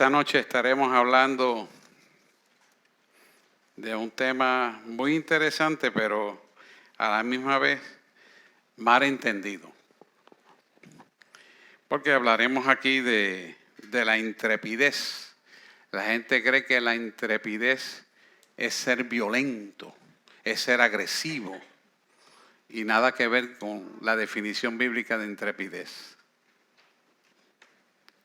Esta noche estaremos hablando de un tema muy interesante, pero a la misma vez mal entendido. Porque hablaremos aquí de la intrepidez. La gente cree que la intrepidez es ser violento, es ser agresivo, y nada que ver con la definición bíblica de intrepidez.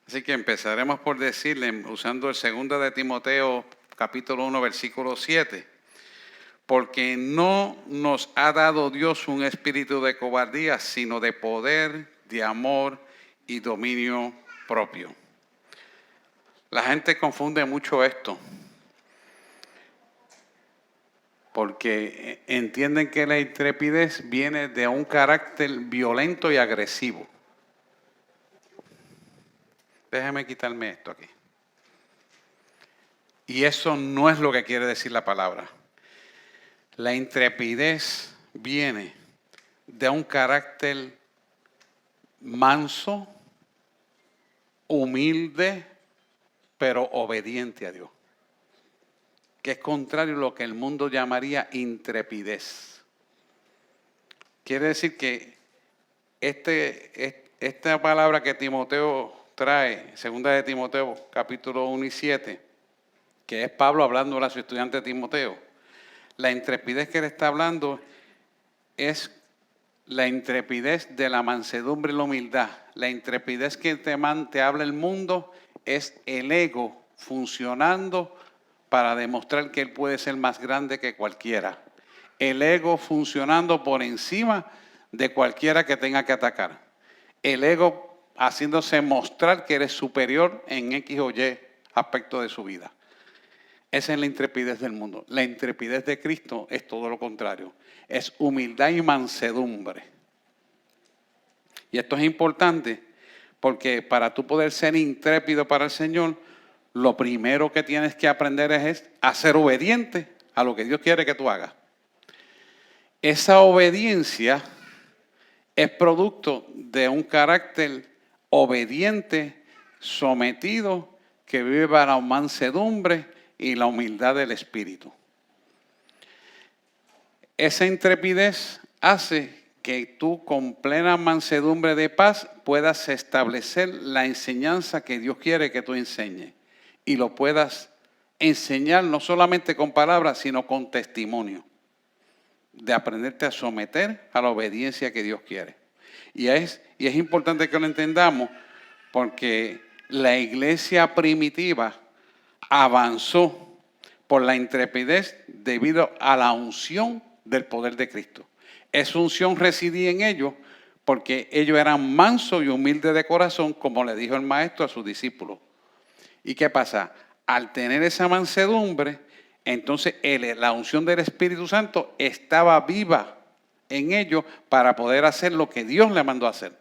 Así que empezaremos por decirle, usando el 2 de Timoteo, capítulo 1, versículo 7. Porque no nos ha dado Dios un espíritu de cobardía, sino de poder, de amor y dominio propio. La gente confunde mucho esto, porque entienden que la intrepidez viene de un carácter violento y agresivo. Déjame quitarme esto aquí. Y eso no es lo que quiere decir la palabra. La intrepidez viene de un carácter manso, humilde, pero obediente a Dios, que es contrario a lo que el mundo llamaría intrepidez. Quiere decir que esta palabra que Timoteo trae, 2 de Timoteo, capítulo 1 y 7, que es Pablo hablando a su estudiante Timoteo, la intrepidez que él está hablando es la intrepidez de la mansedumbre y la humildad. La intrepidez que te habla el mundo es el ego funcionando para demostrar que él puede ser más grande que cualquiera. El ego funcionando por encima de cualquiera que tenga que atacar. El ego haciéndose mostrar que eres superior en X o Y aspecto de su vida. Esa es la intrepidez del mundo. La intrepidez de Cristo es todo lo contrario. Es humildad y mansedumbre. Y esto es importante porque para tú poder ser intrépido para el Señor, lo primero que tienes que aprender es a ser obediente a lo que Dios quiere que tú hagas. Esa obediencia es producto de un carácter obediente, sometido, que vive para la mansedumbre y la humildad del espíritu. Esa intrepidez hace que tú con plena mansedumbre de paz puedas establecer la enseñanza que Dios quiere que tú enseñes y lo puedas enseñar no solamente con palabras, sino con testimonio, de aprenderte a someter a la obediencia que Dios quiere. Y es importante que lo entendamos porque la iglesia primitiva avanzó por la intrepidez debido a la unción del poder de Cristo. Esa unción residía en ellos porque ellos eran mansos y humildes de corazón, como le dijo el maestro a sus discípulos. ¿Y qué pasa? Al tener esa mansedumbre, entonces la unción del Espíritu Santo estaba viva en ellos para poder hacer lo que Dios le mandó a hacer.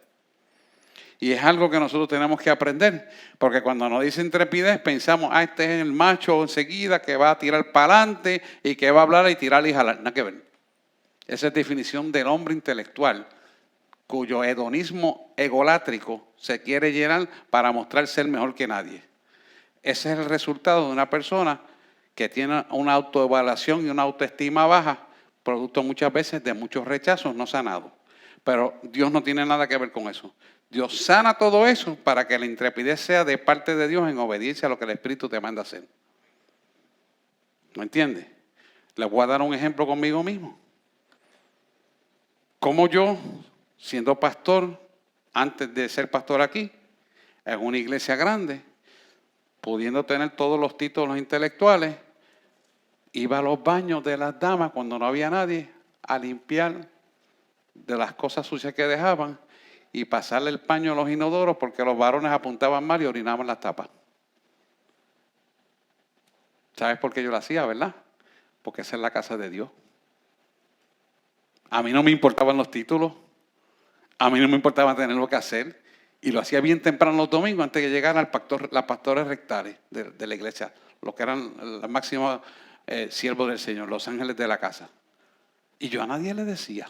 Y es algo que nosotros tenemos que aprender, porque cuando nos dice intrepidez pensamos, este es el macho enseguida que va a tirar para adelante y que va a hablar y tirar y jalar. Nada que ver. Esa es definición del hombre intelectual, cuyo hedonismo egolátrico se quiere llenar para mostrar ser mejor que nadie. Ese es el resultado de una persona que tiene una autoevaluación y una autoestima baja, producto muchas veces de muchos rechazos no sanados. Pero Dios no tiene nada que ver con eso. Dios sana todo eso para que la intrepidez sea de parte de Dios en obediencia a lo que el Espíritu te manda hacer. ¿Me entiendes? Les voy a dar un ejemplo conmigo mismo. Como yo, siendo pastor, antes de ser pastor aquí, en una iglesia grande, pudiendo tener todos los títulos intelectuales, iba a los baños de las damas cuando no había nadie a limpiar de las cosas sucias que dejaban y pasarle el paño a los inodoros porque los varones apuntaban mal y orinaban las tapas. ¿Sabes por qué yo lo hacía, verdad? Porque esa es la casa de Dios. A mí no me importaban los títulos, a mí no me importaba tener lo que hacer, y lo hacía bien temprano los domingos antes de que llegaran las pastores rectales de la iglesia, los que eran los máximos siervos del Señor, los ángeles de la casa. Y yo a nadie le decía.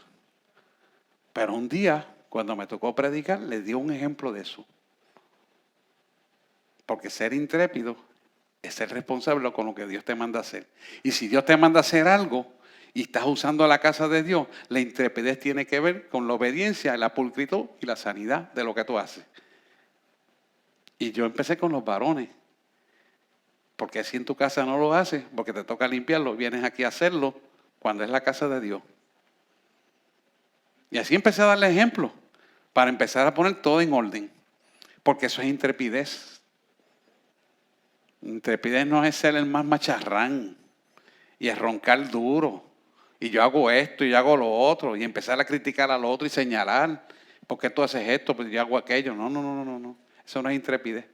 Pero un día, cuando me tocó predicar, les di un ejemplo de eso. Porque ser intrépido es ser responsable con lo que Dios te manda a hacer. Y si Dios te manda a hacer algo y estás usando la casa de Dios, la intrepidez tiene que ver con la obediencia, la pulcritud y la sanidad de lo que tú haces. Y yo empecé con los varones. Porque si en tu casa no lo haces, porque te toca limpiarlo, vienes aquí a hacerlo cuando es la casa de Dios. Y así empecé a darle ejemplo para empezar a poner todo en orden. Porque eso es intrepidez. Intrepidez no es ser el más macharrán y es roncar duro. Y yo hago esto y yo hago lo otro y empezar a criticar al otro y señalar. ¿Por qué tú haces esto? Pues yo hago aquello. No. Eso no es intrepidez.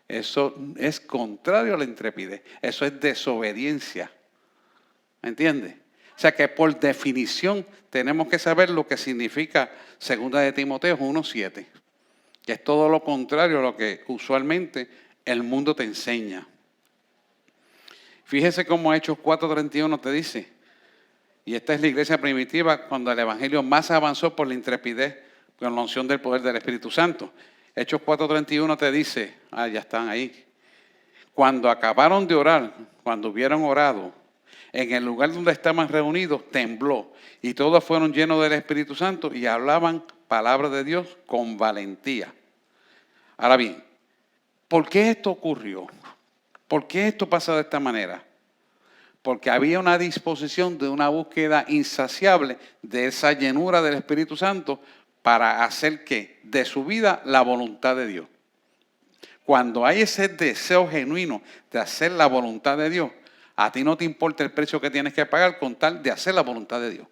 Eso es contrario a la intrepidez. Eso es desobediencia. ¿Me entiendes? O sea que por definición tenemos que saber lo que significa 2 de Timoteo 1:7. Que es todo lo contrario a lo que usualmente el mundo te enseña. Fíjese cómo Hechos 4:31 te dice. Y esta es la iglesia primitiva cuando el evangelio más avanzó por la intrepidez con la unción del poder del Espíritu Santo. Hechos 4:31 te dice, ya están ahí. Cuando acabaron de orar, cuando hubieron orado, en el lugar donde estaban reunidos tembló y todos fueron llenos del Espíritu Santo y hablaban palabras de Dios con valentía. Ahora bien, ¿por qué esto ocurrió? ¿Por qué esto pasa de esta manera? Porque había una disposición de una búsqueda insaciable de esa llenura del Espíritu Santo para hacer que de su vida la voluntad de Dios. Cuando hay ese deseo genuino de hacer la voluntad de Dios, a ti no te importa el precio que tienes que pagar con tal de hacer la voluntad de Dios.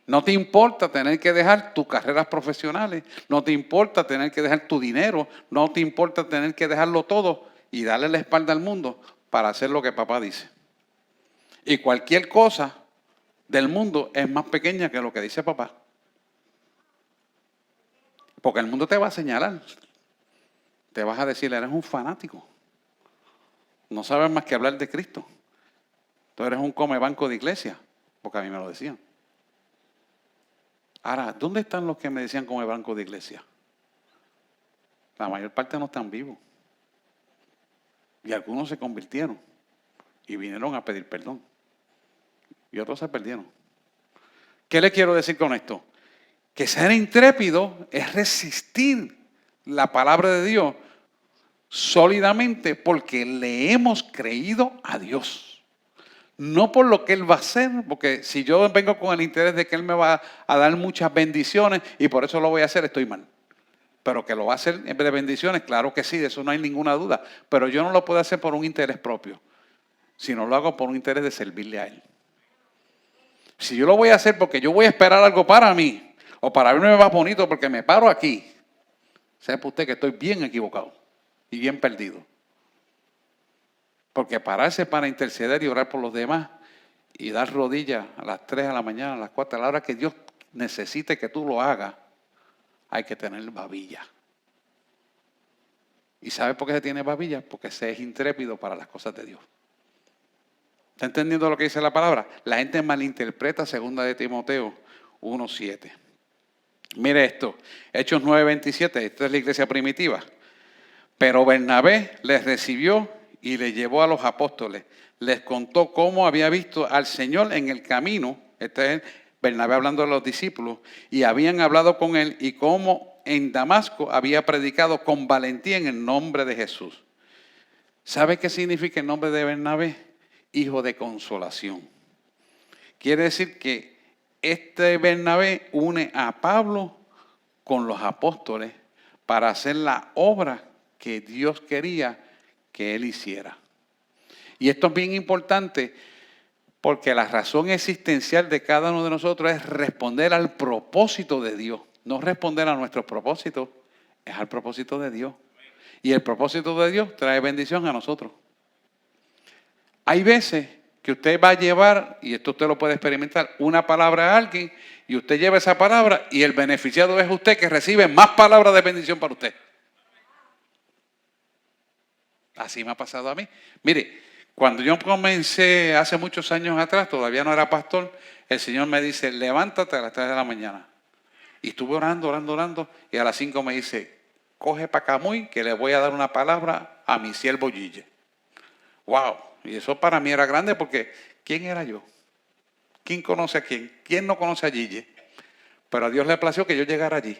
No te importa tener que dejar tus carreras profesionales, no te importa tener que dejar tu dinero, no te importa tener que dejarlo todo y darle la espalda al mundo para hacer lo que papá dice. Y cualquier cosa del mundo es más pequeña que lo que dice papá. Porque el mundo te va a señalar. Te vas a decir, eres un fanático. No sabes más que hablar de Cristo. Tú eres un come banco de iglesia. Porque a mí me lo decían. Ahora, ¿dónde están los que me decían come banco de iglesia? La mayor parte no están vivos. Y algunos se convirtieron. Y vinieron a pedir perdón. Y otros se perdieron. ¿Qué le quiero decir con esto? Que ser intrépido es resistir la palabra de Dios sólidamente porque le hemos creído a Dios. No por lo que Él va a hacer, porque si yo vengo con el interés de que Él me va a dar muchas bendiciones y por eso lo voy a hacer, estoy mal. Pero que lo va a hacer en vez de bendiciones, claro que sí, de eso no hay ninguna duda. Pero yo no lo puedo hacer por un interés propio, sino lo hago por un interés de servirle a Él. Si yo lo voy a hacer porque yo voy a esperar algo para mí, o para verme más bonito porque me paro aquí, sepa usted que estoy bien equivocado y bien perdido. Porque pararse para interceder y orar por los demás y dar rodillas a las 3 de la mañana, a las 4, a la hora que Dios necesite que tú lo hagas, hay que tener babilla. ¿Y sabe por qué se tiene babilla? Porque se es intrépido para las cosas de Dios. ¿Está entendiendo lo que dice la palabra? La gente malinterpreta 2 de Timoteo 1:7. Mire esto, Hechos 9:27, esta es la iglesia primitiva. Pero Bernabé les recibió y les llevó a los apóstoles. Les contó cómo había visto al Señor en el camino. Este es Bernabé hablando de los discípulos. Y habían hablado con él y cómo en Damasco había predicado con valentía en el nombre de Jesús. ¿Sabe qué significa el nombre de Bernabé? Hijo de consolación. Quiere decir que este Bernabé une a Pablo con los apóstoles para hacer la obra que Dios quería que él hiciera. Y esto es bien importante porque la razón existencial de cada uno de nosotros es responder al propósito de Dios. No responder a nuestros propósitos, es al propósito de Dios. Y el propósito de Dios trae bendición a nosotros. Hay veces que usted va a llevar, y esto usted lo puede experimentar, una palabra a alguien, y usted lleva esa palabra, y el beneficiado es usted que recibe más palabras de bendición para usted. Así me ha pasado a mí. Mire, cuando yo comencé hace muchos años atrás, todavía no era pastor, el Señor me dice, levántate a las 3 de la mañana. Y estuve orando, y a las 5 me dice, coge para Camuy que le voy a dar una palabra a mi siervo Gille. ¡Wow! Y eso para mí era grande porque ¿quién era yo? ¿Quién conoce a quién? ¿Quién no conoce a Gille? Pero a Dios le plació que yo llegara allí.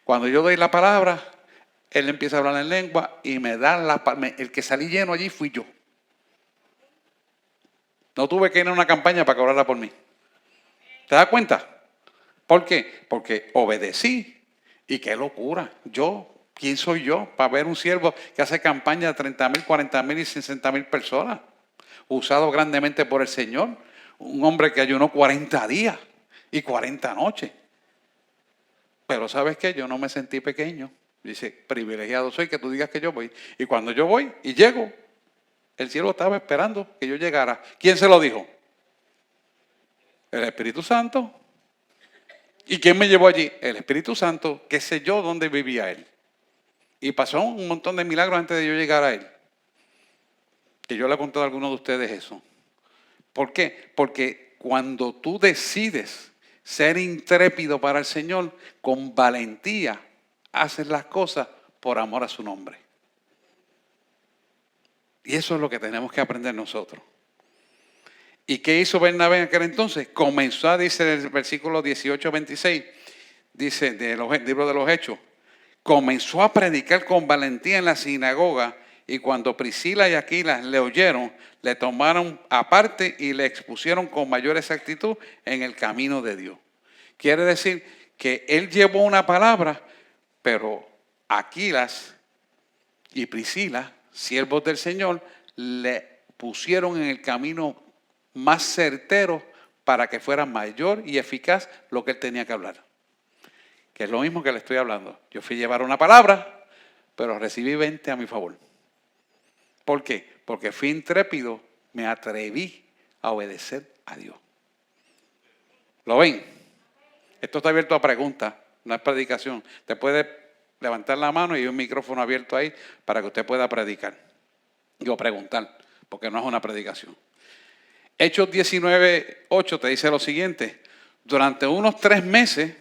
Cuando yo doy la palabra, él empieza a hablar en lengua y me da el que salí lleno allí fui yo. No tuve que ir a una campaña para que orara por mí. ¿Te das cuenta? ¿Por qué? Porque obedecí. Y qué locura. ¿Quién soy yo para ver un siervo que hace campaña de 30,000, 40,000 y 60,000 personas? Usado grandemente por el Señor. Un hombre que ayunó 40 días y 40 noches. Pero ¿sabes qué? Yo no me sentí pequeño. Dice, privilegiado soy que tú digas que yo voy. Y cuando yo voy y llego, el cielo estaba esperando que yo llegara. ¿Quién se lo dijo? El Espíritu Santo. ¿Y quién me llevó allí? El Espíritu Santo, qué sé yo dónde vivía él. Y pasó un montón de milagros antes de yo llegar a él. Que yo le he contado a algunos de ustedes eso. ¿Por qué? Porque cuando tú decides ser intrépido para el Señor, con valentía, haces las cosas por amor a su nombre. Y eso es lo que tenemos que aprender nosotros. ¿Y qué hizo Bernabé en aquel entonces? Comenzó, dice el versículo 18-26, dice del libro de los Hechos, comenzó a predicar con valentía en la sinagoga y cuando Priscila y Aquila le oyeron, le tomaron aparte y le expusieron con mayor exactitud en el camino de Dios. Quiere decir que él llevó una palabra, pero Aquilas y Priscila, siervos del Señor, le pusieron en el camino más certero para que fuera mayor y eficaz lo que él tenía que hablar. Que es lo mismo que le estoy hablando. Yo fui a llevar una palabra, pero recibí 20 a mi favor. ¿Por qué? Porque fui intrépido, me atreví a obedecer a Dios. ¿Lo ven? Esto está abierto a preguntas, no es predicación. Te puede levantar la mano y hay un micrófono abierto ahí para que usted pueda predicar. Yo preguntar, porque no es una predicación. Hechos 19:8 te dice lo siguiente. Durante unos 3 meses,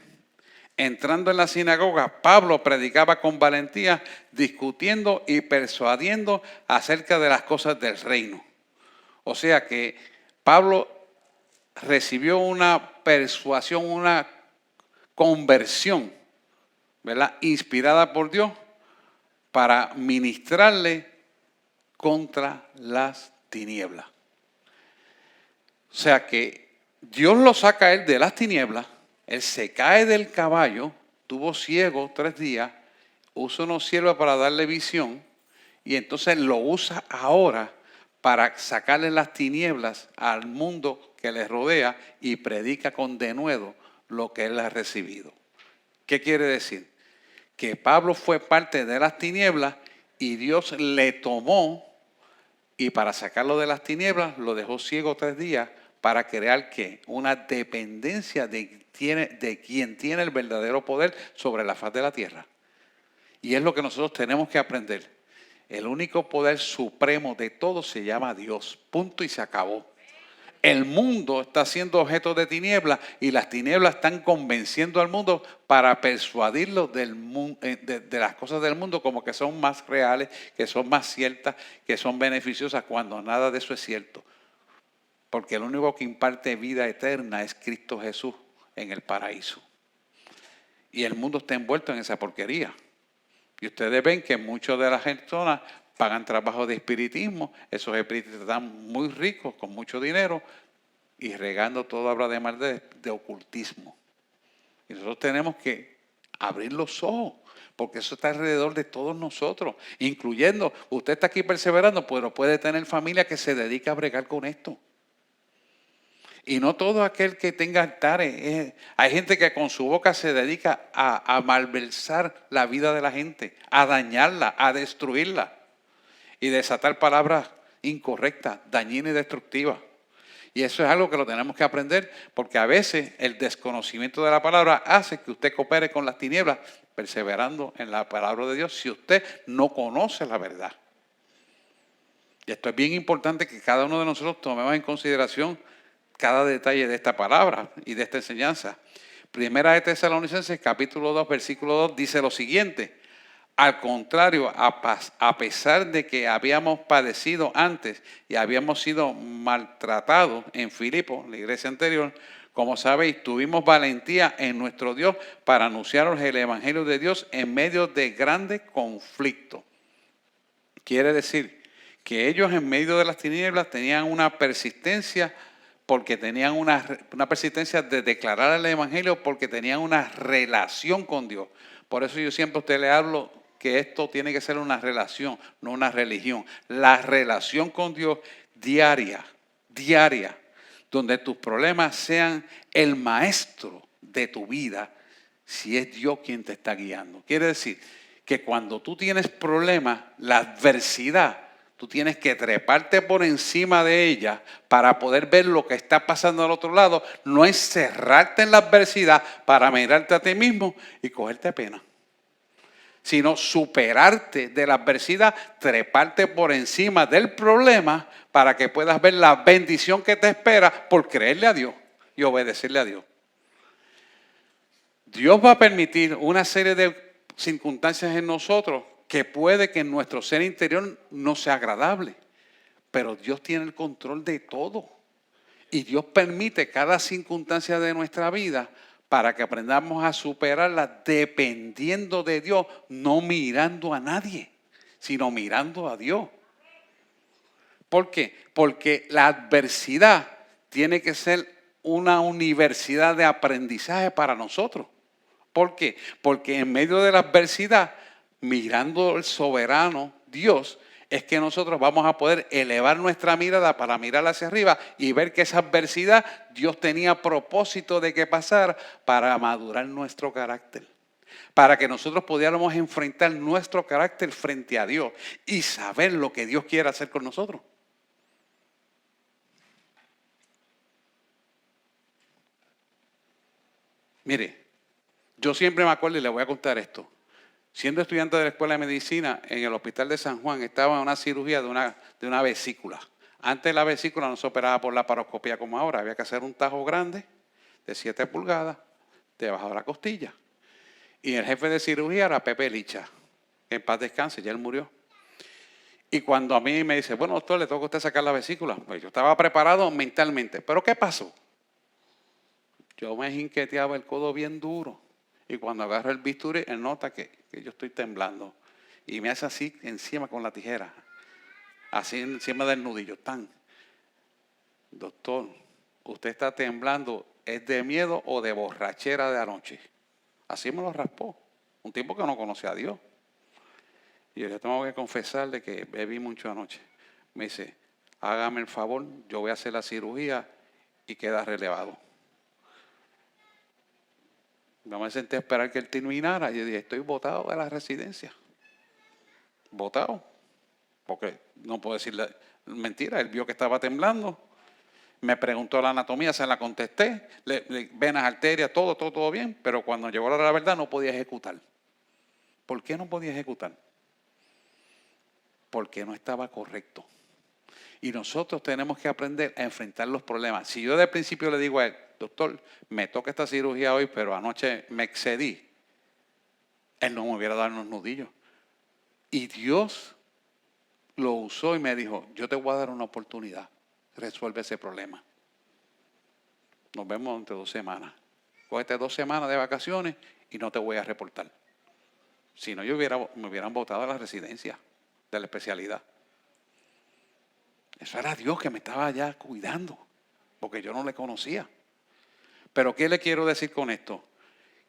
entrando en la sinagoga, Pablo predicaba con valentía, discutiendo y persuadiendo acerca de las cosas del reino. O sea que Pablo recibió una persuasión, una conversión, ¿verdad? Inspirada por Dios para ministrarle contra las tinieblas. O sea que Dios lo saca a él de las tinieblas, él se cae del caballo, tuvo ciego 3 días, usa unos siervos para darle visión y entonces lo usa ahora para sacarle las tinieblas al mundo que le rodea y predica con denuedo lo que él ha recibido. ¿Qué quiere decir? Que Pablo fue parte de las tinieblas y Dios le tomó y para sacarlo de las tinieblas lo dejó ciego 3 días para crear ¿qué? Una dependencia de quien tiene el verdadero poder sobre la faz de la tierra. Y es lo que nosotros tenemos que aprender. El único poder supremo de todo se llama Dios. Punto y se acabó. El mundo está siendo objeto de tinieblas y las tinieblas están convenciendo al mundo para persuadirlo de las cosas del mundo como que son más reales, que son más ciertas, que son beneficiosas, cuando nada de eso es cierto. Porque el único que imparte vida eterna es Cristo Jesús en el paraíso. Y el mundo está envuelto en esa porquería. Y ustedes ven que muchas de las personas pagan trabajo de espiritismo. Esos espíritus están muy ricos, con mucho dinero, y regando toda obra de maldad de ocultismo. Y nosotros tenemos que abrir los ojos, porque eso está alrededor de todos nosotros, incluyendo, usted está aquí perseverando, pero puede tener familia que se dedica a bregar con esto. Y no todo aquel que tenga altares. Hay gente que con su boca se dedica a malversar la vida de la gente, a dañarla, a destruirla y desatar palabras incorrectas, dañinas y destructivas. Y eso es algo que lo tenemos que aprender, porque a veces el desconocimiento de la palabra hace que usted coopere con las tinieblas, perseverando en la palabra de Dios si usted no conoce la verdad. Y esto es bien importante que cada uno de nosotros tomemos en consideración cada detalle de esta palabra y de esta enseñanza. Primera de Tesalonicenses, capítulo 2, versículo 2, dice lo siguiente. Al contrario, a pesar de que habíamos padecido antes y habíamos sido maltratados en Filipo, la iglesia anterior, como sabéis, tuvimos valentía en nuestro Dios para anunciaros el Evangelio de Dios en medio de grandes conflictos. Quiere decir que ellos en medio de las tinieblas tenían una persistencia porque tenían una persistencia de declarar el Evangelio porque tenían una relación con Dios. Por eso yo siempre a usted le hablo que esto tiene que ser una relación, no una religión. La relación con Dios diaria, donde tus problemas sean el maestro de tu vida, si es Dios quien te está guiando. Quiere decir que cuando tú tienes problemas, la adversidad, tú tienes que treparte por encima de ella para poder ver lo que está pasando al otro lado. No encerrarte en la adversidad para mirarte a ti mismo y cogerte pena, sino superarte de la adversidad, treparte por encima del problema para que puedas ver la bendición que te espera por creerle a Dios y obedecerle a Dios. Dios va a permitir una serie de circunstancias en nosotros que puede que en nuestro ser interior no sea agradable, pero Dios tiene el control de todo. Y Dios permite cada circunstancia de nuestra vida para que aprendamos a superarla dependiendo de Dios, no mirando a nadie, sino mirando a Dios. ¿Por qué? Porque la adversidad tiene que ser una universidad de aprendizaje para nosotros. ¿Por qué? Porque en medio de la adversidad, mirando al soberano Dios, es que nosotros vamos a poder elevar nuestra mirada para mirar hacia arriba y ver que esa adversidad Dios tenía propósito de que pasara para madurar nuestro carácter. Para que nosotros pudiéramos enfrentar nuestro carácter frente a Dios y saber lo que Dios quiere hacer con nosotros. Mire, yo siempre me acuerdo y le voy a contar esto. Siendo estudiante de la Escuela de Medicina, en el Hospital de San Juan estaba en una cirugía de una vesícula. Antes la vesícula no se operaba por la paroscopía como ahora. Había que hacer un tajo grande de 7 pulgadas debajo de la costilla. Y el jefe de cirugía era Pepe Licha, que en paz descanse, ya él murió. Y cuando a mí me dice, bueno, doctor, le toca a usted sacar la vesícula. Pues yo estaba preparado mentalmente. ¿Pero qué pasó? Yo me jinqueteaba el codo bien duro. Y cuando agarro el bisturí, él nota que yo estoy temblando. Y me hace así encima con la tijera. Así encima del nudillo. Tan. Doctor, usted está temblando. ¿Es de miedo o de borrachera de anoche? Así me lo raspó. Un tipo que no conocía a Dios. Y yo le tengo que confesarle que bebí mucho anoche. Me dice, hágame el favor, yo voy a hacer la cirugía y queda relevado. No me senté a esperar que él terminara. Yo dije, estoy botado de la residencia. Botado. Porque no puedo decirle mentira. Él vio que estaba temblando. Me preguntó la anatomía, se la contesté. Venas, arterias, todo bien. Pero cuando llegó la verdad no podía ejecutar. ¿Por qué no podía ejecutar? Porque no estaba correcto. Y nosotros tenemos que aprender a enfrentar los problemas. Si yo de principio le digo a él, doctor, me toca esta cirugía hoy, pero anoche me excedí, él no me hubiera dado unos nudillos. Y Dios lo usó y me dijo, yo te voy a dar una oportunidad, resuelve ese problema. Nos vemos entre 2 semanas. Cógete 2 semanas de vacaciones y no te voy a reportar. Si no, me hubieran botado a la residencia de la especialidad. Eso era Dios que me estaba ya cuidando, porque yo no le conocía. Pero ¿qué le quiero decir con esto?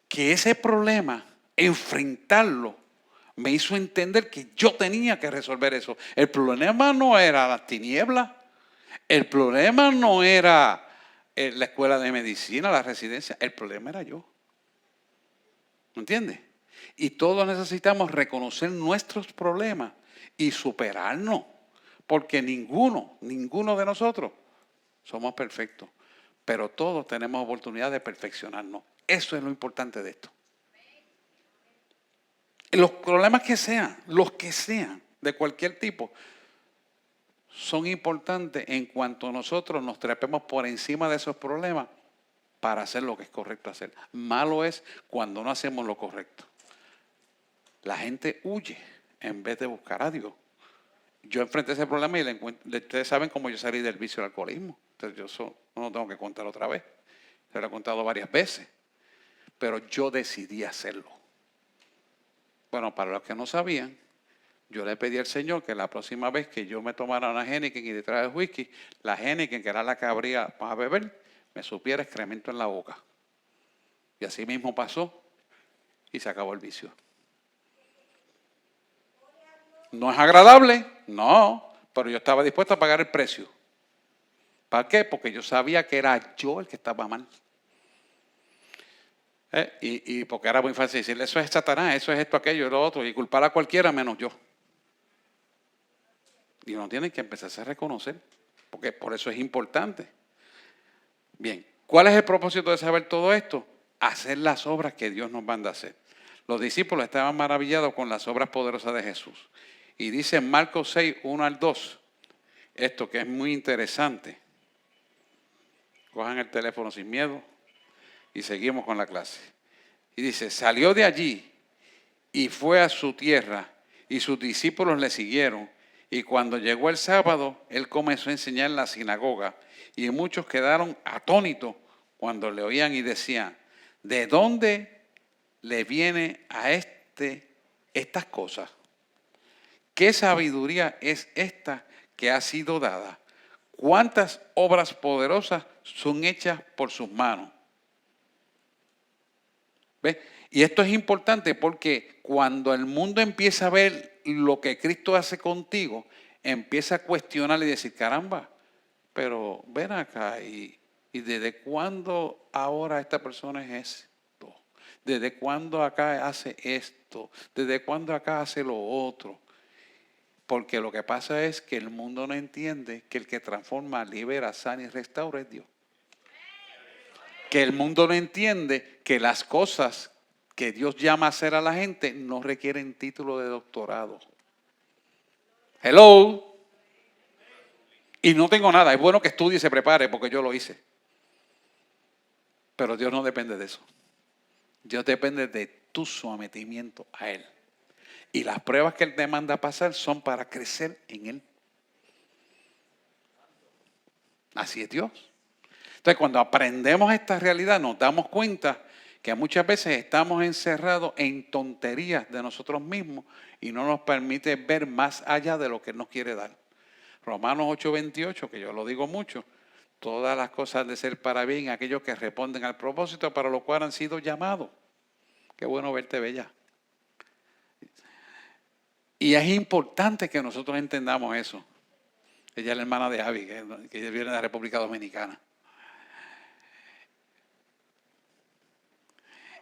Que ese problema, enfrentarlo, me hizo entender que yo tenía que resolver eso. El problema no era las tinieblas, el problema no era la escuela de medicina, la residencia, el problema era yo. ¿Me entiendes? Y todos necesitamos reconocer nuestros problemas y superarnos. Porque ninguno de nosotros somos perfectos. Pero todos tenemos oportunidad de perfeccionarnos. Eso es lo importante de esto. Los problemas que sean, los que sean, de cualquier tipo, son importantes en cuanto nosotros nos trepemos por encima de esos problemas para hacer lo que es correcto hacer. Malo es cuando no hacemos lo correcto. La gente huye en vez de buscar a Dios. Yo enfrenté ese problema y ustedes saben cómo yo salí del vicio del alcoholismo. Entonces yo eso no lo tengo que contar otra vez. Se lo he contado varias veces. Pero yo decidí hacerlo. Bueno, para los que no sabían, yo le pedí al Señor que la próxima vez que yo me tomara una Heineken y detrás del whisky, la Heineken, que era la que habría para beber, me supiera excremento en la boca. Y así mismo pasó y se acabó el vicio. ¿No es agradable? No, pero yo estaba dispuesto a pagar el precio. ¿Para qué? Porque yo sabía que era yo el que estaba mal. Y porque era muy fácil decirle, eso es Satanás, eso es esto, aquello y lo otro, y culpar a cualquiera menos yo. Y uno tiene que empezarse a reconocer, porque por eso es importante. Bien, ¿cuál es el propósito de saber todo esto? Hacer las obras que Dios nos manda a hacer. Los discípulos estaban maravillados con las obras poderosas de Jesús. Y dice en Marcos 6, 1 al 2, esto que es muy interesante. Cojan el teléfono sin miedo y seguimos con la clase. Y dice, salió de allí y fue a su tierra y sus discípulos le siguieron. Y cuando llegó el sábado, él comenzó a enseñar en la sinagoga y muchos quedaron atónitos cuando le oían y decían, ¿de dónde le viene a estas cosas? ¿Qué sabiduría es esta que ha sido dada? ¿Cuántas obras poderosas son hechas por sus manos? ¿Ves? Y esto es importante porque cuando el mundo empieza a ver lo que Cristo hace contigo, empieza a cuestionar y decir, caramba, pero ven acá, ¿y desde cuándo ahora esta persona es esto? ¿Desde cuándo acá hace esto? ¿Desde cuándo acá hace lo otro? Porque lo que pasa es que el mundo no entiende que el que transforma, libera, sana y restaura es Dios. Que el mundo no entiende que las cosas que Dios llama a hacer a la gente no requieren título de doctorado. Hello. Y no tengo nada. Es bueno que estudie y se prepare porque yo lo hice. Pero Dios no depende de eso. Dios depende de tu sometimiento a Él. Y las pruebas que Él te manda a pasar son para crecer en Él. Así es Dios. Entonces, cuando aprendemos esta realidad, nos damos cuenta que muchas veces estamos encerrados en tonterías de nosotros mismos y no nos permite ver más allá de lo que Él nos quiere dar. Romanos 8:28, que yo lo digo mucho, todas las cosas han de ser para bien, aquellos que responden al propósito para lo cual han sido llamados. Qué bueno verte, bella. Y es importante que nosotros entendamos eso. Ella es la hermana de Abby, que viene de la República Dominicana.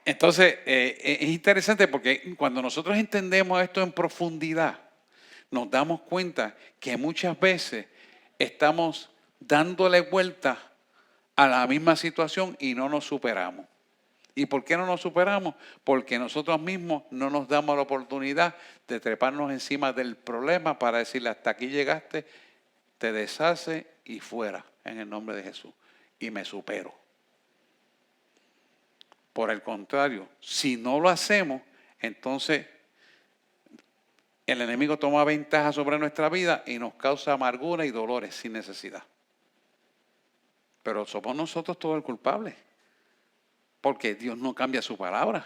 Entonces, es interesante porque cuando nosotros entendemos esto en profundidad, nos damos cuenta que muchas veces estamos dándole vuelta a la misma situación y no nos superamos. ¿Y por qué no nos superamos? Porque nosotros mismos no nos damos la oportunidad de treparnos encima del problema para decirle hasta aquí llegaste, te deshace y fuera en el nombre de Jesús. Y me supero. Por el contrario, si no lo hacemos, entonces el enemigo toma ventaja sobre nuestra vida y nos causa amargura y dolores sin necesidad. Pero somos nosotros todos el culpable, porque Dios no cambia su palabra.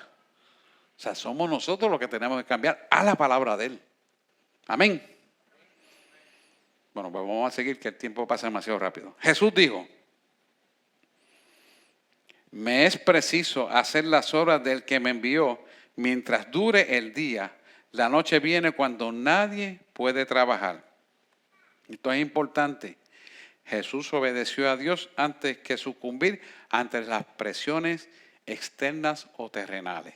O sea, somos nosotros los que tenemos que cambiar a la palabra de Él. Amén. Bueno, pues vamos a seguir, que el tiempo pasa demasiado rápido. Jesús dijo, me es preciso hacer las obras del que me envió mientras dure el día. La noche viene cuando nadie puede trabajar. Esto es importante. Jesús obedeció a Dios antes que sucumbir ante las presiones externas o terrenales.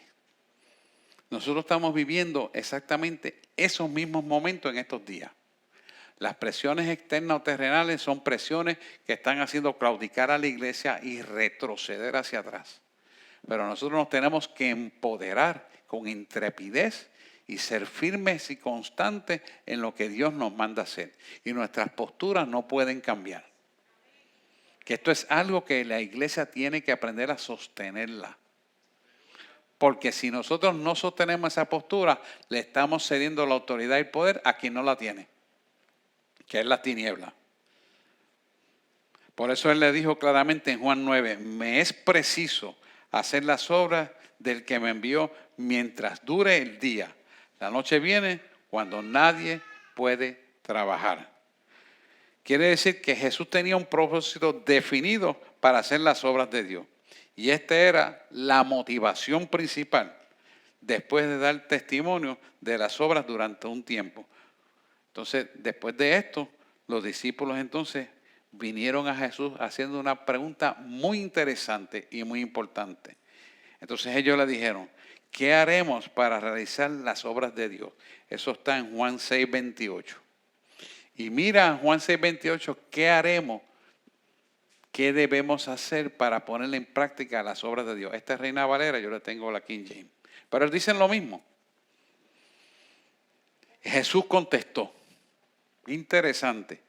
Nosotros estamos viviendo exactamente esos mismos momentos en estos días. Las presiones externas o terrenales son presiones que están haciendo claudicar a la iglesia y retroceder hacia atrás. Pero nosotros nos tenemos que empoderar con intrepidez y ser firmes y constantes en lo que Dios nos manda hacer. Y nuestras posturas no pueden cambiar. Que esto es algo que la iglesia tiene que aprender a sostenerla. Porque si nosotros no sostenemos esa postura, le estamos cediendo la autoridad y el poder a quien no la tiene, que es la tiniebla. Por eso Él le dijo claramente en Juan 9, me es preciso hacer las obras del que me envió mientras dure el día. La noche viene cuando nadie puede trabajar. Quiere decir que Jesús tenía un propósito definido para hacer las obras de Dios. Y esta era la motivación principal después de dar testimonio de las obras durante un tiempo. Entonces, después de esto, los discípulos entonces vinieron a Jesús haciendo una pregunta muy interesante y muy importante. Entonces ellos le dijeron, ¿qué haremos para realizar las obras de Dios? Eso está en Juan 6:28. Y mira Juan 6:28, ¿qué haremos? ¿Qué debemos hacer para poner en práctica las obras de Dios? Esta es Reina Valera, yo le tengo la King James. Pero ellos dicen lo mismo. Jesús contestó. Interesante.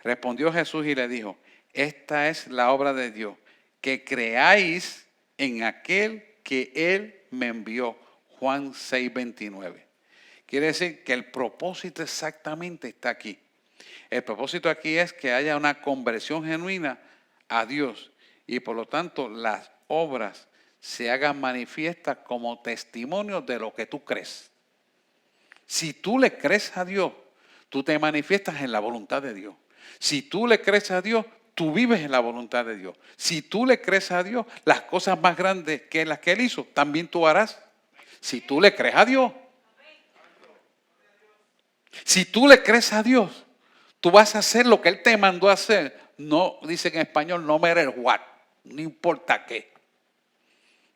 Respondió Jesús y le dijo, esta es la obra de Dios, que creáis en aquel que Él me envió. Juan 6:29. Quiere decir que el propósito exactamente está aquí. El propósito aquí es que haya una conversión genuina a Dios y por lo tanto las obras se hagan manifiestas como testimonio de lo que tú crees. Si tú le crees a Dios, tú te manifiestas en la voluntad de Dios. Si tú le crees a Dios, tú vives en la voluntad de Dios. Si tú le crees a Dios, las cosas más grandes que las que Él hizo, también tú harás. Si tú le crees a Dios. Si tú le crees a Dios, tú vas a hacer lo que Él te mandó a hacer. No, dice en español, no matter what, no importa qué.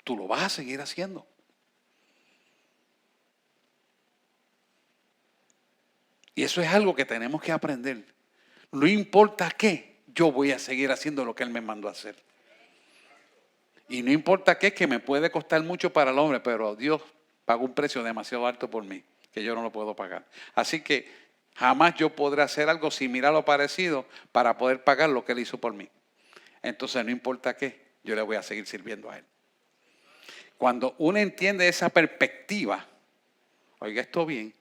Tú lo vas a seguir haciendo. Y eso es algo que tenemos que aprender. No importa qué, yo voy a seguir haciendo lo que Él me mandó a hacer. Y no importa qué, que me puede costar mucho para el hombre, pero Dios pagó un precio demasiado alto por mí, que yo no lo puedo pagar. Así que jamás yo podré hacer algo similar o parecido para poder pagar lo que Él hizo por mí. Entonces no importa qué, yo le voy a seguir sirviendo a Él. Cuando uno entiende esa perspectiva, oiga esto bien,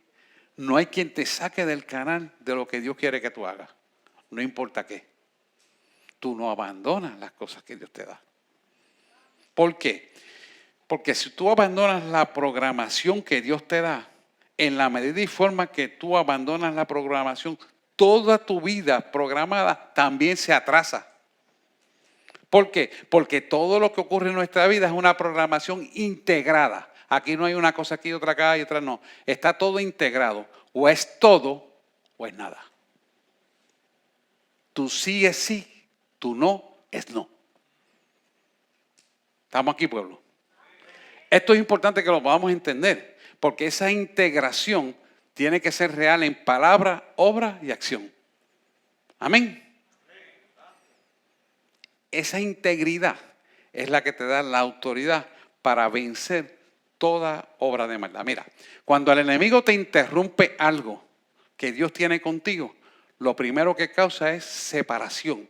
no hay quien te saque del canal de lo que Dios quiere que tú hagas. No importa qué. Tú no abandonas las cosas que Dios te da. ¿Por qué? Porque si tú abandonas la programación que Dios te da, en la medida y forma que tú abandonas la programación, toda tu vida programada también se atrasa. ¿Por qué? Porque todo lo que ocurre en nuestra vida es una programación integrada. Aquí no hay una cosa aquí, otra acá y otra no. Está todo integrado. O es todo o es nada. Tu sí es sí, tu no es no. ¿Estamos aquí, pueblo? Esto es importante que lo podamos entender, porque esa integración tiene que ser real en palabra, obra y acción. Amén. Esa integridad es la que te da la autoridad para vencer toda obra de maldad. Mira, cuando el enemigo te interrumpe algo que Dios tiene contigo, lo primero que causa es separación.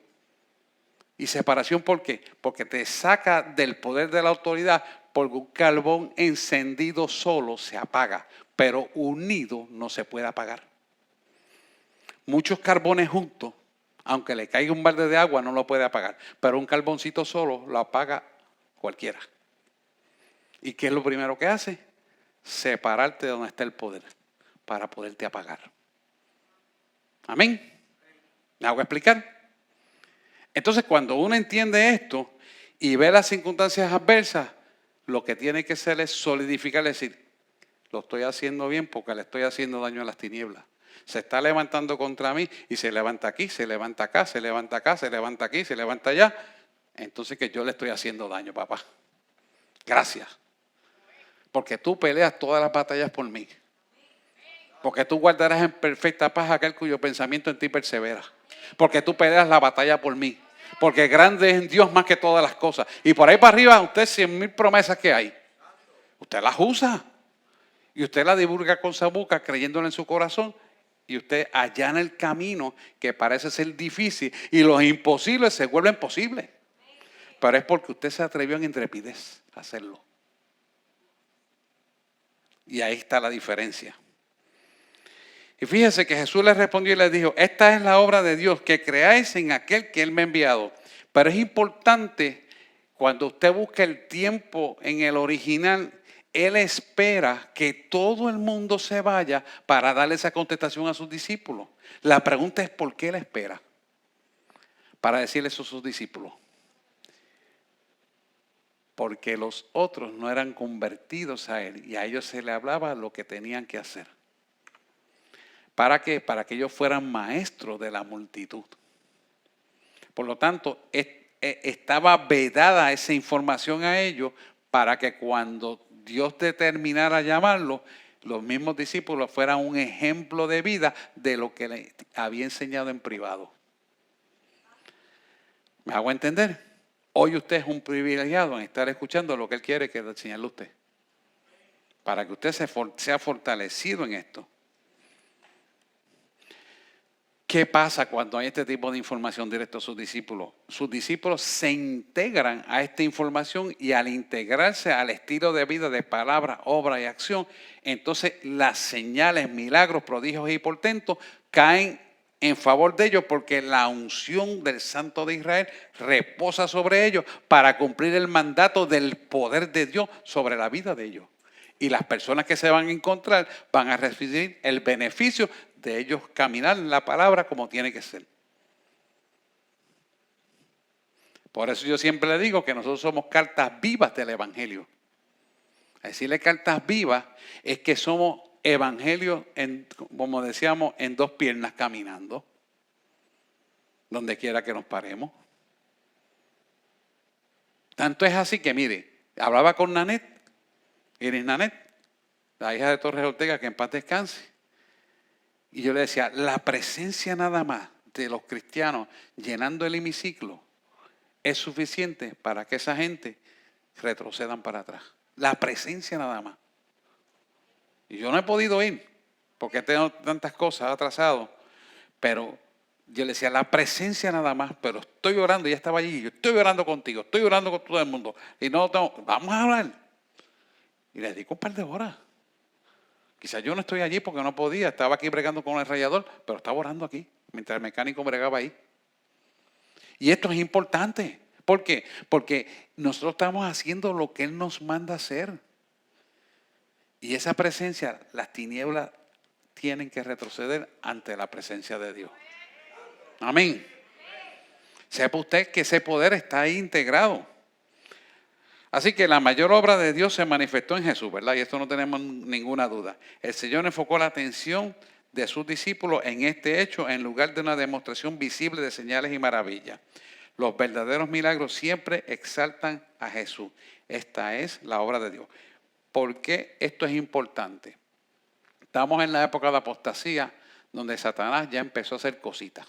¿Y separación por qué? Porque te saca del poder de la autoridad, porque un carbón encendido solo se apaga, pero unido no se puede apagar. Muchos carbones juntos, aunque le caiga un balde de agua, no lo puede apagar, pero un carboncito solo lo apaga cualquiera. ¿Y qué es lo primero que hace? Separarte de donde está el poder, para poderte apagar. Amén. ¿Me hago explicar? Entonces, cuando uno entiende esto y ve las circunstancias adversas, lo que tiene que hacer es solidificar, es decir, lo estoy haciendo bien porque le estoy haciendo daño a las tinieblas. Se está levantando contra mí y se levanta aquí, se levanta acá, se levanta acá, se levanta aquí, se levanta allá. Entonces que yo le estoy haciendo daño, papá. Gracias. Porque tú peleas todas las batallas por mí. Porque tú guardarás en perfecta paz aquel cuyo pensamiento en ti persevera. Porque tú peleas la batalla por mí. Porque grande es Dios más que todas las cosas. Y por ahí para arriba, usted 100,000 promesas que hay. Usted las usa. Y usted las divulga con su boca, creyéndole en su corazón. Y usted allana el camino que parece ser difícil. Y los imposibles se vuelven posibles. Pero es porque usted se atrevió en intrepidez a hacerlo. Y ahí está la diferencia. Y fíjese que Jesús les respondió y les dijo, esta es la obra de Dios, que creáis en aquel que Él me ha enviado. Pero es importante, cuando usted busca el tiempo en el original, Él espera que todo el mundo se vaya para darle esa contestación a sus discípulos. La pregunta es, ¿por qué Él espera? Para decirle eso a sus discípulos. Porque los otros no eran convertidos a Él y a ellos se les hablaba lo que tenían que hacer. ¿Para qué? Para que ellos fueran maestros de la multitud. Por lo tanto, estaba vedada esa información a ellos para que cuando Dios determinara llamarlos, los mismos discípulos fueran un ejemplo de vida de lo que le había enseñado en privado. ¿Me hago entender? Hoy usted es un privilegiado en estar escuchando lo que Él quiere que le enseñe a usted. Para que usted sea fortalecido en esto. ¿Qué pasa cuando hay este tipo de información directa a sus discípulos? Sus discípulos se integran a esta información y al integrarse al estilo de vida de palabra, obra y acción, entonces las señales, milagros, prodigios y portentos caen en favor de ellos porque la unción del Santo de Israel reposa sobre ellos para cumplir el mandato del poder de Dios sobre la vida de ellos. Y las personas que se van a encontrar van a recibir el beneficio de ellos caminar en la palabra como tiene que ser. Por eso yo siempre le digo que nosotros somos cartas vivas del Evangelio. Decirle cartas vivas es que somos evangelios, como decíamos, en dos piernas caminando. Donde quiera que nos paremos. Tanto es así que, mire, hablaba con Nanet, Iris Nanet, la hija de Torres Ortega, que en paz descanse. Y yo le decía, la presencia nada más de los cristianos llenando el hemiciclo es suficiente para que esa gente retrocedan para atrás. La presencia nada más. Y yo no he podido ir porque tengo tantas cosas atrasado, pero yo le decía, la presencia nada más, pero estoy orando, ya estaba allí, yo estoy orando contigo, estoy orando con todo el mundo. Y no tengo, vamos a hablar. Y le dedico un par de horas. Quizás yo no estoy allí porque no podía, estaba aquí bregando con el rallador, pero estaba orando aquí, mientras el mecánico bregaba ahí. Y esto es importante. ¿Por qué? Porque nosotros estamos haciendo lo que Él nos manda hacer. Y esa presencia, las tinieblas tienen que retroceder ante la presencia de Dios. Amén. Sepa usted que ese poder está ahí integrado. Así que la mayor obra de Dios se manifestó en Jesús, ¿verdad? Y esto no tenemos ninguna duda. El Señor enfocó la atención de sus discípulos en este hecho en lugar de una demostración visible de señales y maravillas. Los verdaderos milagros siempre exaltan a Jesús. Esta es la obra de Dios. ¿Por qué esto es importante? Estamos en la época de apostasía donde Satanás ya empezó a hacer cositas.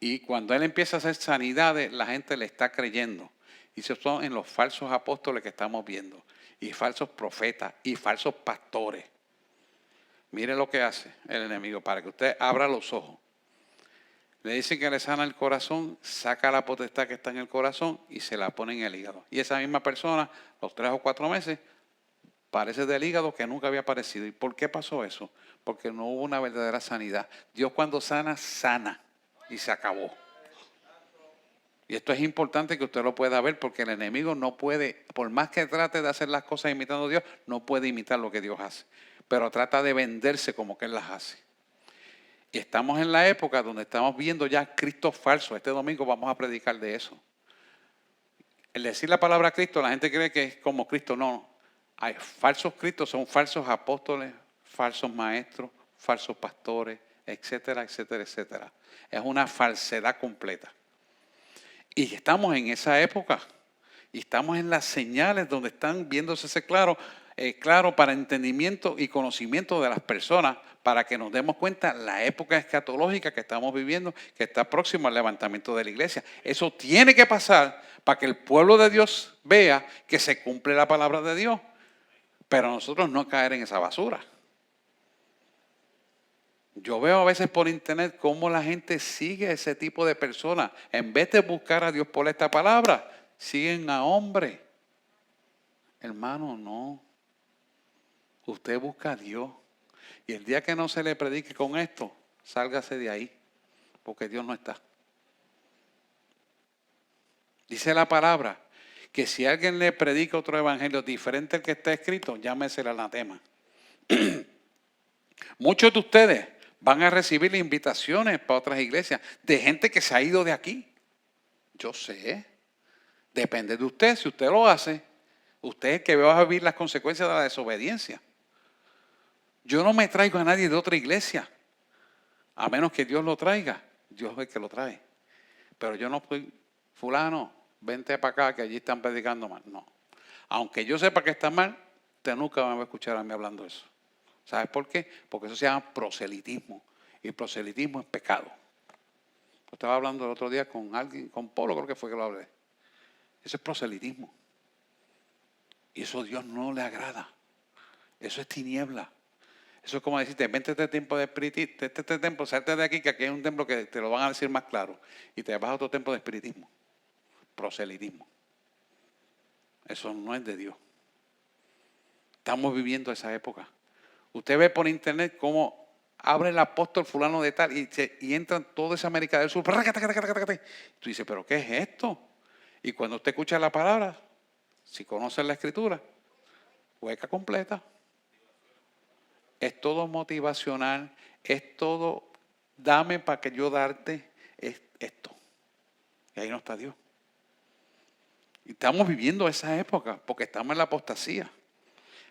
Y cuando él empieza a hacer sanidades, la gente le está creyendo. Y esos son en los falsos apóstoles que estamos viendo. Y falsos profetas y falsos pastores. Mire lo que hace el enemigo para que usted abra los ojos. Le dicen que le sana el corazón, saca la potestad que está en el corazón y se la pone en el hígado. Y esa misma persona, los 3 o 4 meses, parece del hígado que nunca había aparecido. ¿Y por qué pasó eso? Porque no hubo una verdadera sanidad. Dios cuando sana, sana. Y se acabó. Y esto es importante que usted lo pueda ver porque el enemigo no puede, por más que trate de hacer las cosas imitando a Dios, no puede imitar lo que Dios hace. Pero trata de venderse como que Él las hace. Y estamos en la época donde estamos viendo ya Cristo falso. Este domingo vamos a predicar de eso. El decir la palabra Cristo, la gente cree que es como Cristo. No, hay falsos Cristos, son falsos apóstoles, falsos maestros, falsos pastores, etcétera, etcétera, etcétera. Es una falsedad completa. Y estamos en esa época. Y estamos en las señales donde están viéndose ese claro para entendimiento y conocimiento de las personas, para que nos demos cuenta la época escatológica que estamos viviendo, que está próximo al levantamiento de la iglesia. Eso tiene que pasar para que el pueblo de Dios vea que se cumple la palabra de Dios. Pero nosotros no caer en esa basura. Yo veo a veces por internet cómo la gente sigue a ese tipo de personas. En vez de buscar a Dios por esta palabra, siguen a hombres. Hermano, no. Usted busca a Dios. Y el día que no se le predique con esto, sálgase de ahí, porque Dios no está. Dice la palabra que si alguien le predica otro evangelio diferente al que está escrito, llámese el anatema. Muchos de ustedes van a recibir invitaciones para otras iglesias de gente que se ha ido de aquí. Yo sé. Depende de usted. Si usted lo hace, usted es el que va a vivir las consecuencias de la desobediencia. Yo no me traigo a nadie de otra iglesia, a menos que Dios lo traiga. Dios es el que lo trae. Pero yo no estoy, fulano, vente para acá que allí están predicando mal. No. Aunque yo sepa que está mal, usted nunca me va a escuchar a mí hablando eso. ¿Sabes por qué? Porque eso se llama proselitismo. Y proselitismo es pecado. Yo estaba hablando el otro día con alguien, con Polo creo que fue que lo hablé. Eso es proselitismo. Y eso a Dios no le agrada. Eso es tiniebla. Eso es como decirte, vente este tiempo de espiritismo, este templo, salte de aquí, que aquí hay un templo que te lo van a decir más claro. Y te vas a otro templo de espiritismo. Proselitismo. Eso no es de Dios. Estamos viviendo esa época. Usted ve por internet cómo abre el apóstol fulano de tal y entran toda esa América del Sur. Tú dices, ¿pero qué es esto? Y cuando usted escucha la palabra, si conoce la escritura, hueca completa. Es todo motivacional, es todo, dame para que yo darte esto. Y ahí no está Dios. Y estamos viviendo esa época porque estamos en la apostasía.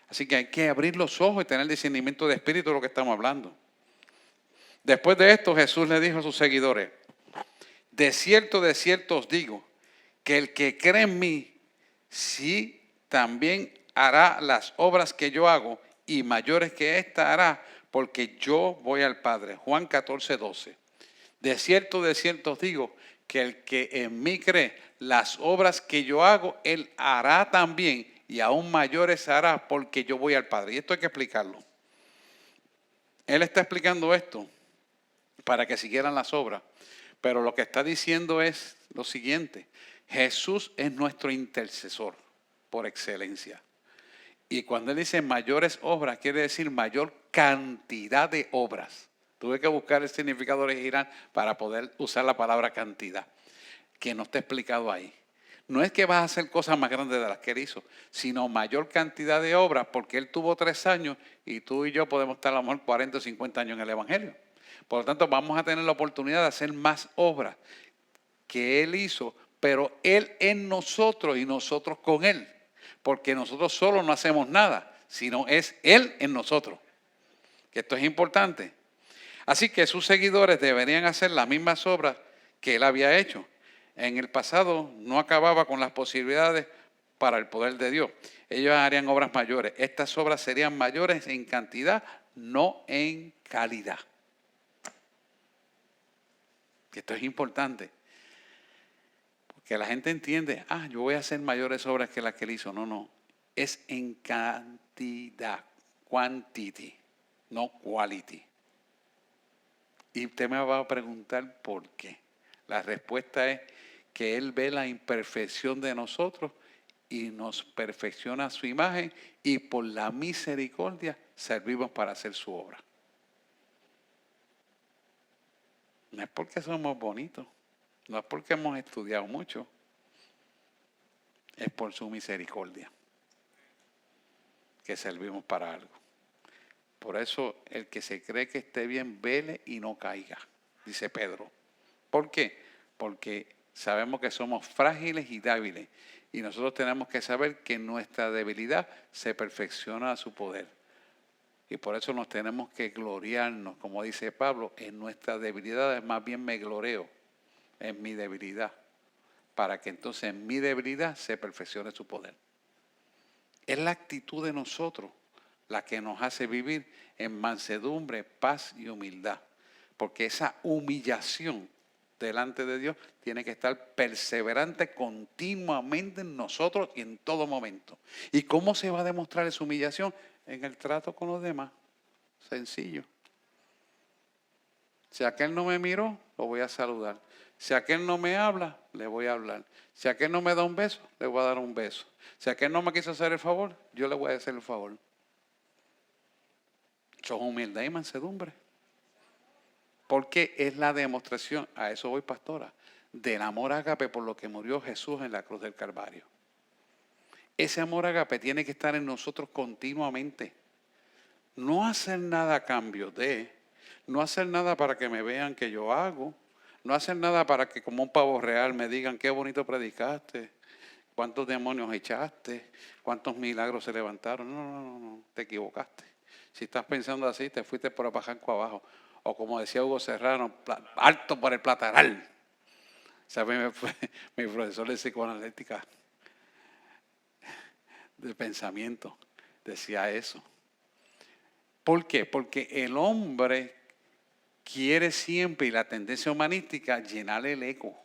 Así que hay que abrir los ojos y tener discernimiento de espíritu de lo que estamos hablando. Después de esto, Jesús le dijo a sus seguidores, de cierto os digo, que el que cree en mí, sí también hará las obras que yo hago y mayores que esta hará, porque yo voy al Padre. Juan 14:12. De cierto os digo, que el que en mí cree, las obras que yo hago, él hará también, y aún mayores hará, porque yo voy al Padre. Y esto hay que explicarlo. Él está explicando esto para que siguieran las obras. Pero lo que está diciendo es lo siguiente. Jesús es nuestro intercesor por excelencia. Y cuando él dice mayores obras, quiere decir mayor cantidad de obras. Tuve que buscar el significado original para poder usar la palabra cantidad, que no está explicado ahí. No es que vas a hacer cosas más grandes de las que él hizo, sino mayor cantidad de obras, porque él tuvo 3 años y tú y yo podemos estar a lo mejor 40 o 50 años en el Evangelio. Por lo tanto, vamos a tener la oportunidad de hacer más obras que él hizo, pero él en nosotros y nosotros con él. Porque nosotros solo no hacemos nada, sino es él en nosotros. Que esto es importante. Así que sus seguidores deberían hacer las mismas obras que él había hecho. En el pasado no acababa con las posibilidades para el poder de Dios. Ellos harían obras mayores. Estas obras serían mayores en cantidad, no en calidad. Esto es importante. Porque la gente entiende, yo voy a hacer mayores obras que las que él hizo. No. Es en cantidad, quantity, no quality. Y usted me va a preguntar por qué. La respuesta es que él ve la imperfección de nosotros y nos perfecciona a su imagen y por la misericordia servimos para hacer su obra. No es porque somos bonitos, no es porque hemos estudiado mucho, es por su misericordia que servimos para algo. Por eso el que se cree que esté bien, vele y no caiga, dice Pedro. ¿Por qué? Porque sabemos que somos frágiles y débiles y nosotros tenemos que saber que nuestra debilidad se perfecciona a su poder. Y por eso nos tenemos que gloriarnos, como dice Pablo, en nuestras debilidades, más bien me gloreo en mi debilidad, para que entonces en mi debilidad se perfeccione su poder. Es la actitud de nosotros la que nos hace vivir en mansedumbre, paz y humildad. Porque esa humillación delante de Dios tiene que estar perseverante continuamente en nosotros y en todo momento. ¿Y cómo se va a demostrar esa humillación? En el trato con los demás. Sencillo. Si aquel no me miró, lo voy a saludar. Si aquel no me habla, le voy a hablar. Si aquel no me da un beso, le voy a dar un beso. Si aquel no me quiso hacer el favor, yo le voy a hacer el favor. Son humildad y mansedumbre. Porque es la demostración, a eso voy, pastora, del amor ágape por lo que murió Jesús en la cruz del Calvario. Ese amor ágape tiene que estar en nosotros continuamente. No hacer nada a cambio de, no hacer nada para que me vean que yo hago, no hacer nada para que como un pavo real me digan qué bonito predicaste, cuántos demonios echaste, cuántos milagros se levantaron. No, te equivocaste. Si estás pensando así, te fuiste por abajanco abajo. O como decía Hugo Serrano, alto por el plataral. ¿Sabe? Mi profesor de psicoanalítica de pensamiento decía eso. ¿Por qué? Porque el hombre quiere siempre, y la tendencia humanística, llenar el ego.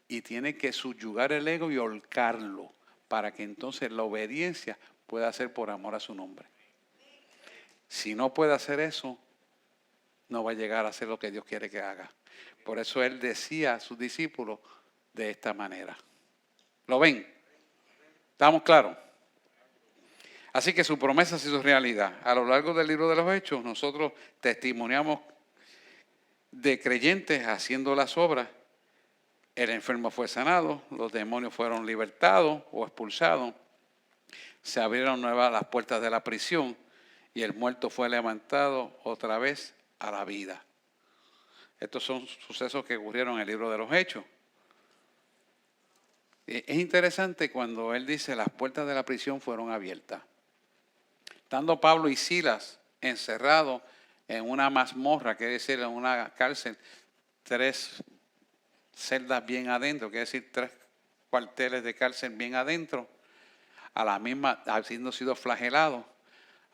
Y tiene que subyugar el ego y holcarlo para que entonces la obediencia pueda ser por amor a su nombre. Si no puede hacer eso, no va a llegar a hacer lo que Dios quiere que haga. Por eso Él decía a sus discípulos de esta manera. ¿Lo ven? ¿Estamos claros? Así que su promesa se hizo realidad. A lo largo del libro de los Hechos, nosotros testimoniamos de creyentes haciendo las obras. El enfermo fue sanado, los demonios fueron libertados o expulsados, se abrieron nuevas las puertas de la prisión y el muerto fue levantado otra vez a la vida. Estos son sucesos que ocurrieron en el libro de los Hechos. Es interesante cuando él dice las puertas de la prisión fueron abiertas. Estando Pablo y Silas encerrados en una mazmorra, quiere decir en una cárcel, 3 celdas bien adentro, quiere decir 3 cuarteles de cárcel bien adentro, a la misma, habiendo sido flagelados,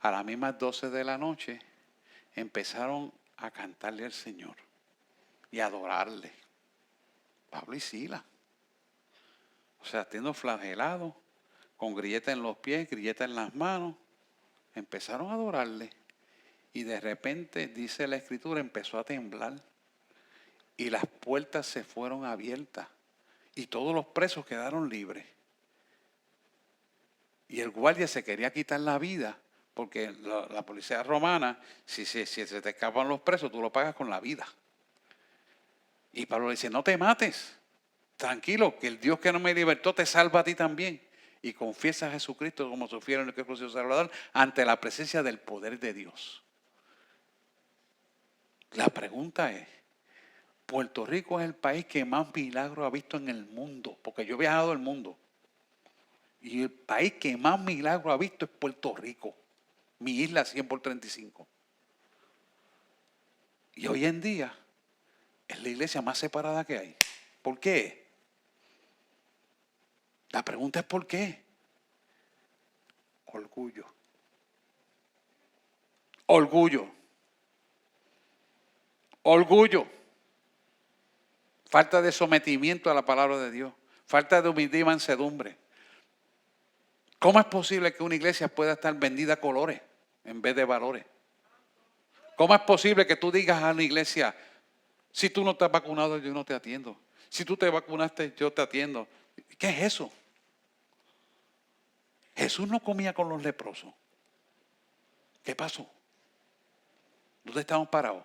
a las mismas 12 de la noche, empezaron a cantarle al Señor y a adorarle. Pablo y Silas. O sea, siendo flagelados, con grilleta en los pies, grilleta en las manos, empezaron a adorarle. Y de repente, dice la Escritura, empezó a temblar. Y las puertas se fueron abiertas. Y todos los presos quedaron libres. Y el guardia se quería quitar la vida. Porque la policía romana, si se te escapan los presos, tú lo pagas con la vida. Y Pablo le dice, no te mates. Tranquilo, que el Dios que no me libertó te salva a ti también. Y confiesa a Jesucristo como su fiel y exclusivo Salvador ante la presencia del poder de Dios. La pregunta es, Puerto Rico es el país que más milagros ha visto en el mundo, porque yo he viajado el mundo. Y el país que más milagros ha visto es Puerto Rico, mi isla 100/35. Y hoy en día es la iglesia más separada que hay. ¿Por qué? La pregunta es ¿por qué? Orgullo. Orgullo. Orgullo. Falta de sometimiento a la palabra de Dios. Falta de humildad y mansedumbre. ¿Cómo es posible que una iglesia pueda estar vendida a colores en vez de valores? ¿Cómo es posible que tú digas a una iglesia, si tú no estás vacunado, yo no te atiendo? Si tú te vacunaste, yo te atiendo. ¿Qué es eso? Jesús no comía con los leprosos. ¿Qué pasó? ¿Dónde estamos parados?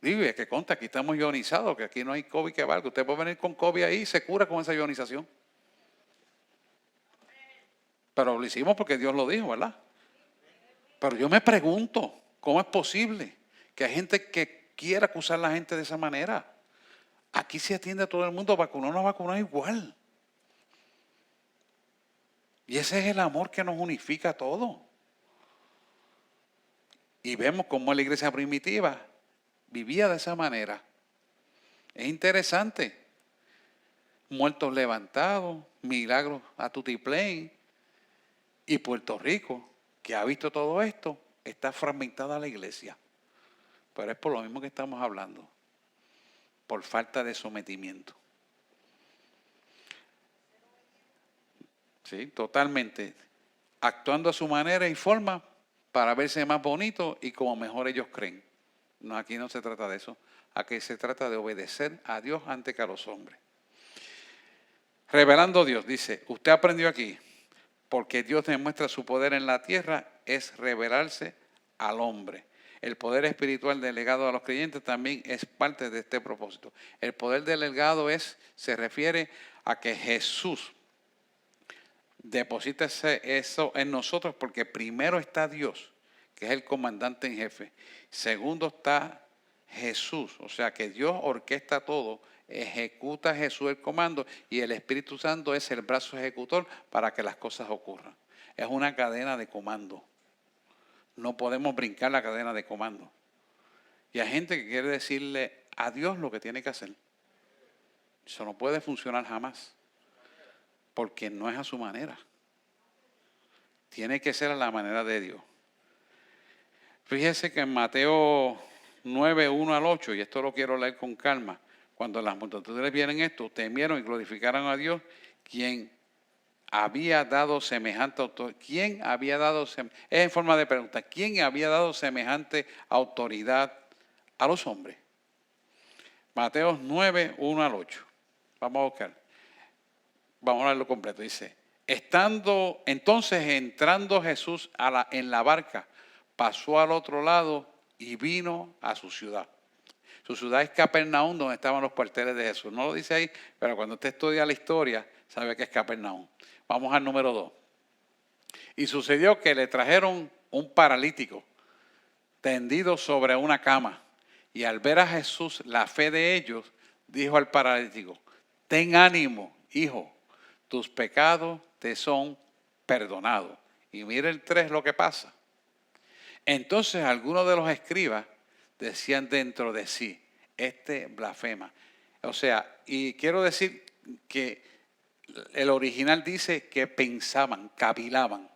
Digo, es que consta, aquí estamos ionizados, que aquí no hay COVID que valga. Usted puede venir con COVID ahí y se cura con esa ionización. Pero lo hicimos porque Dios lo dijo, ¿verdad? Pero yo me pregunto, ¿cómo es posible que hay gente que quiera acusar a la gente de esa manera? Aquí se atiende a todo el mundo, vacunado o no vacunado igual. Y ese es el amor que nos unifica a todos. Y vemos cómo la iglesia primitiva vivía de esa manera. Es interesante. Muertos levantados, milagros a tutiplén. Y Puerto Rico, que ha visto todo esto, está fragmentada la iglesia. Pero es por lo mismo que estamos hablando. Por falta de sometimiento. Sí, totalmente. Actuando a su manera y forma para verse más bonito y como mejor ellos creen. No, aquí no se trata de eso. Aquí se trata de obedecer a Dios antes que a los hombres. Revelando a Dios, dice, usted aprendió aquí. porque Dios demuestra su poder en la tierra, es revelarse al hombre. El poder espiritual delegado a los creyentes también es parte de este propósito. El poder delegado se refiere a que Jesús deposita eso en nosotros, porque primero está Dios, que es el comandante en jefe. Segundo está Jesús, o sea que Dios orquesta todo, ejecuta Jesús el comando y el Espíritu Santo es el brazo ejecutor para que las cosas ocurran. Es una cadena de comando. No podemos brincar la cadena de comando. Y hay gente que quiere decirle a Dios lo que tiene que hacer. Eso no puede funcionar jamás, porque no es a su manera. Tiene que ser a la manera de Dios. Fíjese que en Mateo 9, 1 al 8, y esto lo quiero leer con calma, cuando las multitudes vieron esto, temieron y glorificaron a Dios, quien había dado semejante autoridad. ¿Quién había dado es en forma de pregunta? ¿Quién había dado semejante autoridad a los hombres? Mateo 9, 1 al 8. Vamos a buscar. Vamos a leerlo completo. Dice, entrando Jesús en la barca, pasó al otro lado y vino a su ciudad. Su ciudad es Capernaum, donde estaban los cuarteles de Jesús. No lo dice ahí, pero cuando usted estudia la historia, sabe que es Capernaum. Vamos al número 2. Y sucedió que le trajeron un paralítico tendido sobre una cama. Y al ver a Jesús la fe de ellos, dijo al paralítico, ten ánimo, hijo, tus pecados te son perdonados. Y mire el 3 lo que pasa. Entonces algunos de los escribas decían dentro de sí, este blasfema. O sea, y quiero decir que el original dice que pensaban, cavilaban,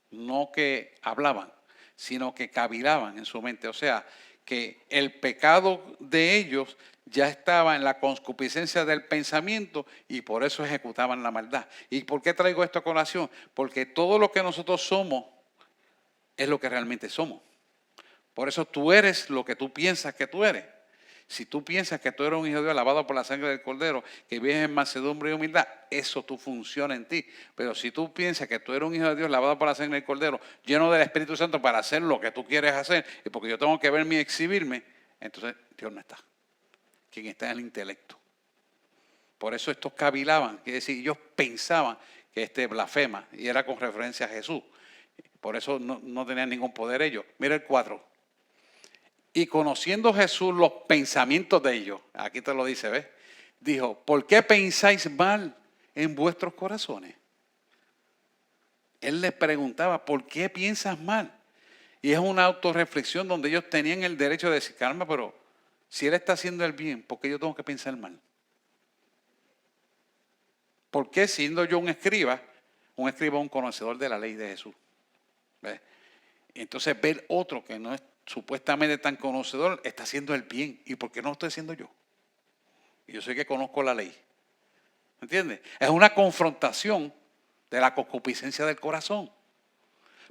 no que hablaban, sino que cavilaban en su mente. O sea, que el pecado de ellos ya estaba en la concupiscencia del pensamiento y por eso ejecutaban la maldad. ¿Y por qué traigo esto a colación? Porque todo lo que nosotros somos es lo que realmente somos. Por eso tú eres lo que tú piensas que tú eres. Si tú piensas que tú eres un hijo de Dios lavado por la sangre del Cordero, que vives en mansedumbre y humildad, eso tú funciona en ti. Pero si tú piensas que tú eres un hijo de Dios lavado por la sangre del Cordero, lleno del Espíritu Santo para hacer lo que tú quieres hacer, y porque yo tengo que verme y exhibirme, entonces Dios no está. Quien está en el intelecto. Por eso estos cavilaban, quiere decir, ellos pensaban que este blasfema, y era con referencia a Jesús. Por eso no tenían ningún poder ellos. Mira el 4. Y conociendo Jesús los pensamientos de ellos, aquí te lo dice, ¿ves? Dijo, ¿por qué pensáis mal en vuestros corazones? Él les preguntaba, ¿por qué piensas mal? Y es una autorreflexión donde ellos tenían el derecho de decir, calma, pero si Él está haciendo el bien, ¿por qué yo tengo que pensar mal? ¿Por qué siendo yo un escriba es un conocedor de la ley de Jesús? ¿Ves? Entonces ver otro que no es supuestamente tan conocedor, está haciendo el bien. ¿Y por qué no lo estoy haciendo yo? Y yo sé que conozco la ley. ¿Entiendes? Es una confrontación de la concupiscencia del corazón.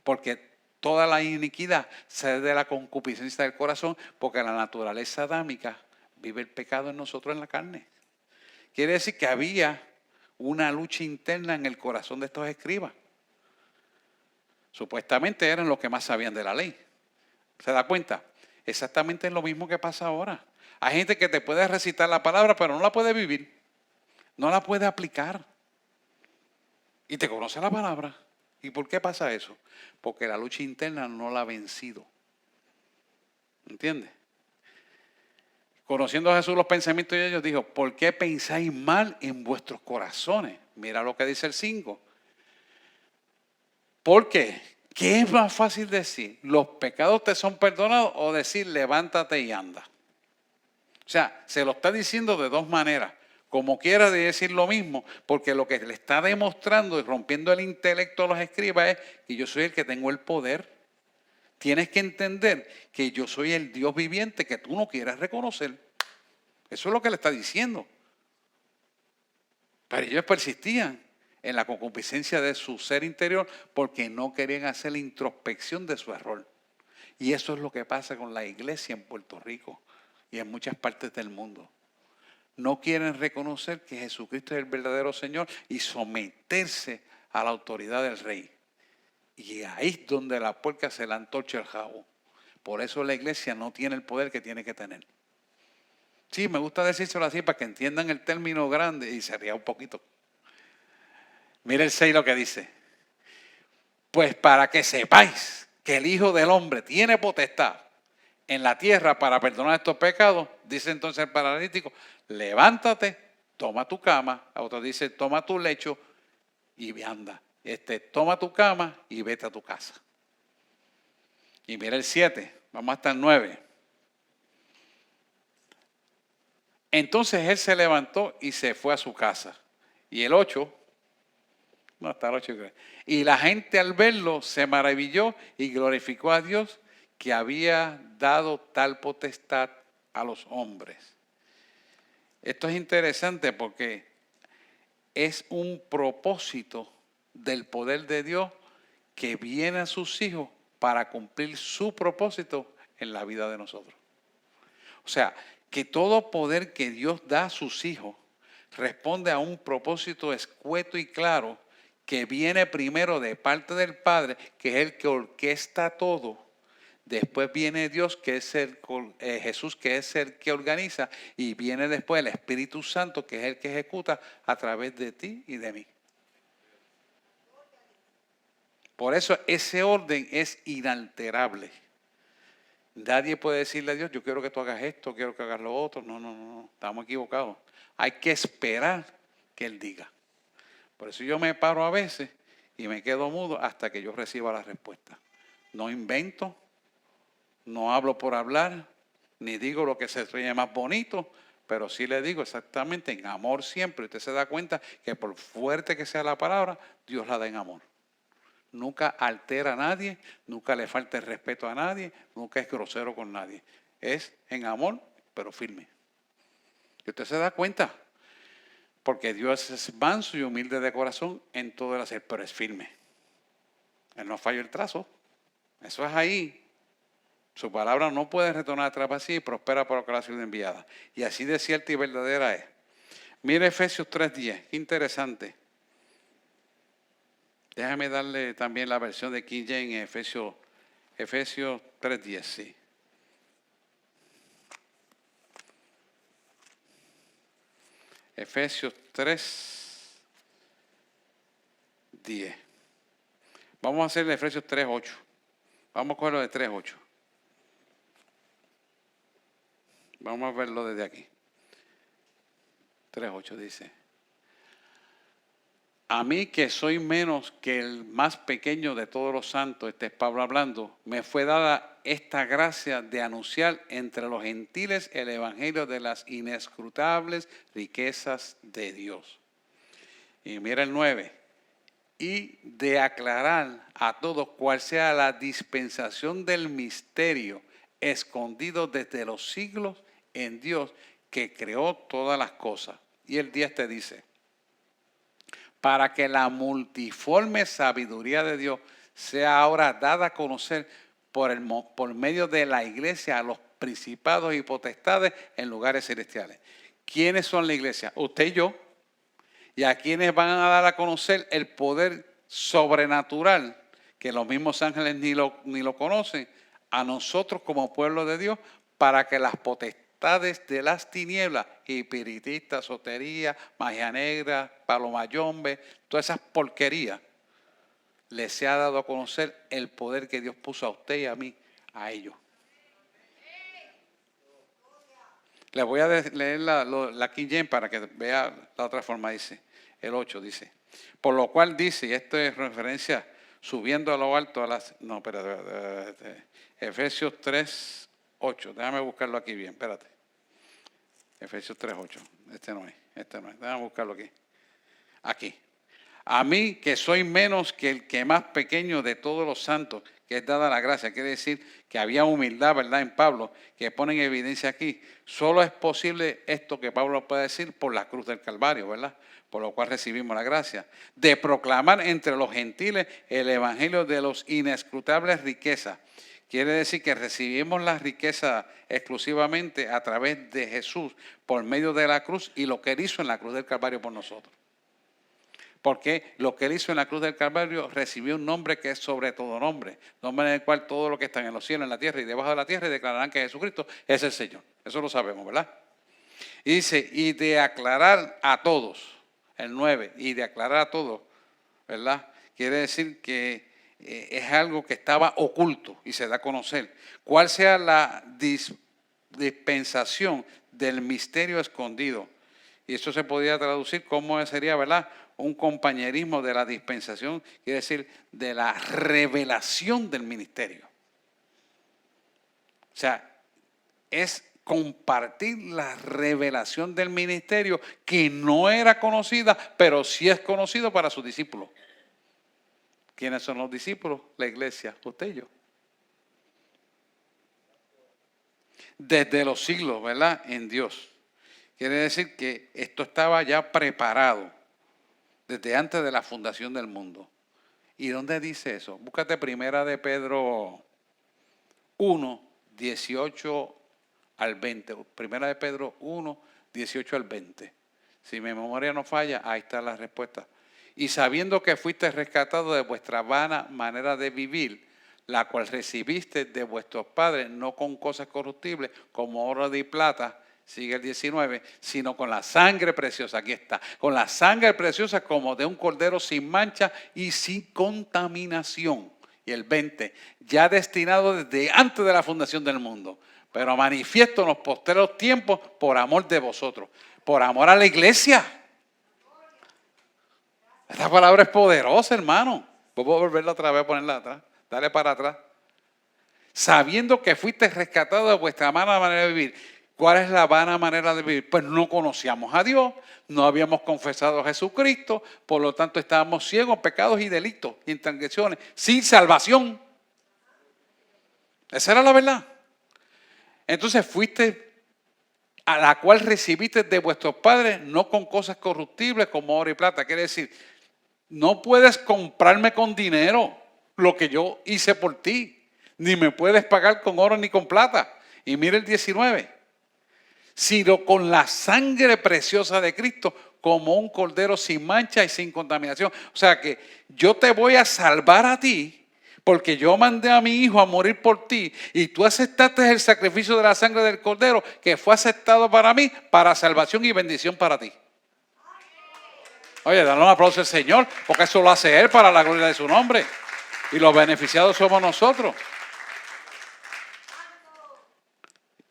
Porque toda la iniquidad sale de la concupiscencia del corazón, porque la naturaleza adámica vive el pecado en nosotros en la carne. Quiere decir que había una lucha interna en el corazón de estos escribas. Supuestamente eran los que más sabían de la ley. ¿Se da cuenta? Exactamente es lo mismo que pasa ahora. Hay gente que te puede recitar la palabra, pero no la puede vivir. No la puede aplicar. Y te conoce la palabra. ¿Y por qué pasa eso? Porque la lucha interna no la ha vencido. ¿Entiendes? Conociendo a Jesús los pensamientos de ellos, dijo, ¿por qué pensáis mal en vuestros corazones? Mira lo que dice el 5. ¿Por qué? ¿Qué es más fácil decir? ¿Los pecados te son perdonados o decir levántate y anda? O sea, se lo está diciendo de dos maneras. Como quiera de decir lo mismo, porque lo que le está demostrando y rompiendo el intelecto a los escribas es que yo soy el que tengo el poder. Tienes que entender que yo soy el Dios viviente que tú no quieres reconocer. Eso es lo que le está diciendo. Pero ellos persistían en la concupiscencia de su ser interior porque no querían hacer la introspección de su error. Y eso es lo que pasa con la iglesia en Puerto Rico y en muchas partes del mundo. No quieren reconocer que Jesucristo es el verdadero Señor y someterse a la autoridad del rey. Y ahí es donde la puerca se la antorcha el jabo. Por eso la iglesia no tiene el poder que tiene que tener. Sí, me gusta decírselo así para que entiendan el término grande y se ría un poquito. Mire el 6 lo que dice. Pues para que sepáis que el Hijo del Hombre tiene potestad en la tierra para perdonar estos pecados, dice entonces el paralítico, levántate, toma tu cama. A otro dice, toma tu lecho y anda. Toma tu cama y vete a tu casa. Y mira el 7, vamos hasta el 9. Entonces él se levantó y se fue a su casa. Y el 8, no, hasta el 8 creo. Y la gente al verlo se maravilló y glorificó a Dios que había dado tal potestad a los hombres. Esto es interesante porque es un propósito del poder de Dios que viene a sus hijos para cumplir su propósito en la vida de nosotros. O sea, que todo poder que Dios da a sus hijos responde a un propósito escueto y claro que viene primero de parte del Padre, que es el que orquesta todo. Después viene Dios, que es Jesús, que es el que organiza, y viene después el Espíritu Santo, que es el que ejecuta a través de ti y de mí. Por eso ese orden es inalterable. Nadie puede decirle a Dios, yo quiero que tú hagas esto, quiero que hagas lo otro. No, estamos equivocados. Hay que esperar que Él diga. Por eso yo me paro a veces y me quedo mudo hasta que yo reciba la respuesta. No invento, no hablo por hablar, ni digo lo que se oye más bonito, pero sí le digo exactamente en amor siempre. Usted se da cuenta que por fuerte que sea la palabra, Dios la da en amor. Nunca altera a nadie, nunca le falta el respeto a nadie, nunca es grosero con nadie. Es en amor, pero firme. Y usted se da cuenta, porque Dios es manso y humilde de corazón en todo el hacer, pero es firme. Él no falla el trazo. Eso es ahí. Su palabra no puede retornar atrás así y prospera por lo que la ha sido enviada. Y así de cierta y verdadera es. Mire Efesios 3:10, qué interesante. Déjame darle también la versión de King James, Efesios 3:10, sí. Efesios 3:10. Vamos a hacer Efesios 3:8. Vamos a cogerlo de 3:8. Vamos a verlo desde aquí. 3:8 dice. A mí que soy menos que el más pequeño de todos los santos, este es Pablo hablando, me fue dada esta gracia de anunciar entre los gentiles el evangelio de las inescrutables riquezas de Dios. Y mira el 9. Y de aclarar a todos cuál sea la dispensación del misterio escondido desde los siglos en Dios que creó todas las cosas. Y el 10 te dice, para que la multiforme sabiduría de Dios sea ahora dada a conocer por medio de la iglesia a los principados y potestades en lugares celestiales. ¿Quiénes son la iglesia? Usted y yo. Y a quienes van a dar a conocer el poder sobrenatural, que los mismos ángeles ni lo conocen, a nosotros como pueblo de Dios, para que las potestades de las tinieblas, espiritistas, sotería, magia negra, palomayombe, todas esas porquerías, les sea dado a conocer el poder que Dios puso a usted y a mí, a ellos. Les voy a leer la King James para que vea la otra forma, dice, el 8 dice, por lo cual dice, y esto es referencia, subiendo a lo alto a las, no, espérate, Efesios 3:8, déjame buscarlo aquí bien, espérate. Efesios 3:8, este no es, déjame buscarlo aquí. Aquí. A mí que soy menos que el que más pequeño de todos los santos, que es dada la gracia, quiere decir que había humildad, ¿verdad? En Pablo, que pone en evidencia aquí. Solo es posible esto que Pablo puede decir por la cruz del Calvario, ¿verdad? Por lo cual recibimos la gracia. De proclamar entre los gentiles el evangelio de los inescrutables riquezas. Quiere decir que recibimos la riqueza exclusivamente a través de Jesús por medio de la cruz y lo que él hizo en la cruz del Calvario por nosotros. Porque lo que él hizo en la cruz del Calvario recibió un nombre que es sobre todo nombre. Nombre en el cual todo lo que están en los cielos, en la tierra y debajo de la tierra declararán que Jesucristo es el Señor. Eso lo sabemos, ¿verdad? Y dice, y de aclarar a todos, el 9, y de aclarar a todos, ¿verdad? Quiere decir que es algo que estaba oculto y se da a conocer. ¿Cuál sea la dispensación del misterio escondido? Y eso se podría traducir como sería, ¿verdad? Un compañerismo de la dispensación, quiere decir de la revelación del ministerio. O sea, es compartir la revelación del ministerio que no era conocida, pero sí es conocido para sus discípulos. ¿Quiénes son los discípulos? La iglesia, usted y yo. Desde los siglos, ¿verdad? En Dios. Quiere decir que esto estaba ya preparado desde antes de la fundación del mundo. ¿Y dónde dice eso? Búscate primera de Pedro 1, 18 al 20. Primera de Pedro 1, 18 al 20. Si mi memoria no falla, ahí está la respuesta. Y sabiendo que fuiste rescatado de vuestra vana manera de vivir, la cual recibiste de vuestros padres, no con cosas corruptibles como oro y plata, sigue el 19, sino con la sangre preciosa, aquí está, con la sangre preciosa como de un cordero sin mancha y sin contaminación. Y el 20, ya destinado desde antes de la fundación del mundo, pero manifiesto en los postreros tiempos por amor de vosotros, por amor a la iglesia. Esta palabra es poderosa, hermano. Voy a volverla otra vez a ponerla atrás. Dale para atrás. Sabiendo que fuiste rescatado de vuestra mala manera de vivir. ¿Cuál es la vana manera de vivir? Pues no conocíamos a Dios, no habíamos confesado a Jesucristo, por lo tanto estábamos ciegos, pecados y delitos, y transgresiones, sin salvación. Esa era la verdad. Entonces fuiste a la cual recibiste de vuestros padres, no con cosas corruptibles como oro y plata. Quiere decir, no puedes comprarme con dinero lo que yo hice por ti, ni me puedes pagar con oro ni con plata. Y mire el 19. Sino con la sangre preciosa de Cristo, como un cordero sin mancha y sin contaminación. O sea que yo te voy a salvar a ti, porque yo mandé a mi hijo a morir por ti, y tú aceptaste el sacrificio de la sangre del cordero, que fue aceptado para mí, para salvación y bendición para ti. Oye, dale un aplauso al Señor, porque eso lo hace Él para la gloria de su nombre. Y los beneficiados somos nosotros.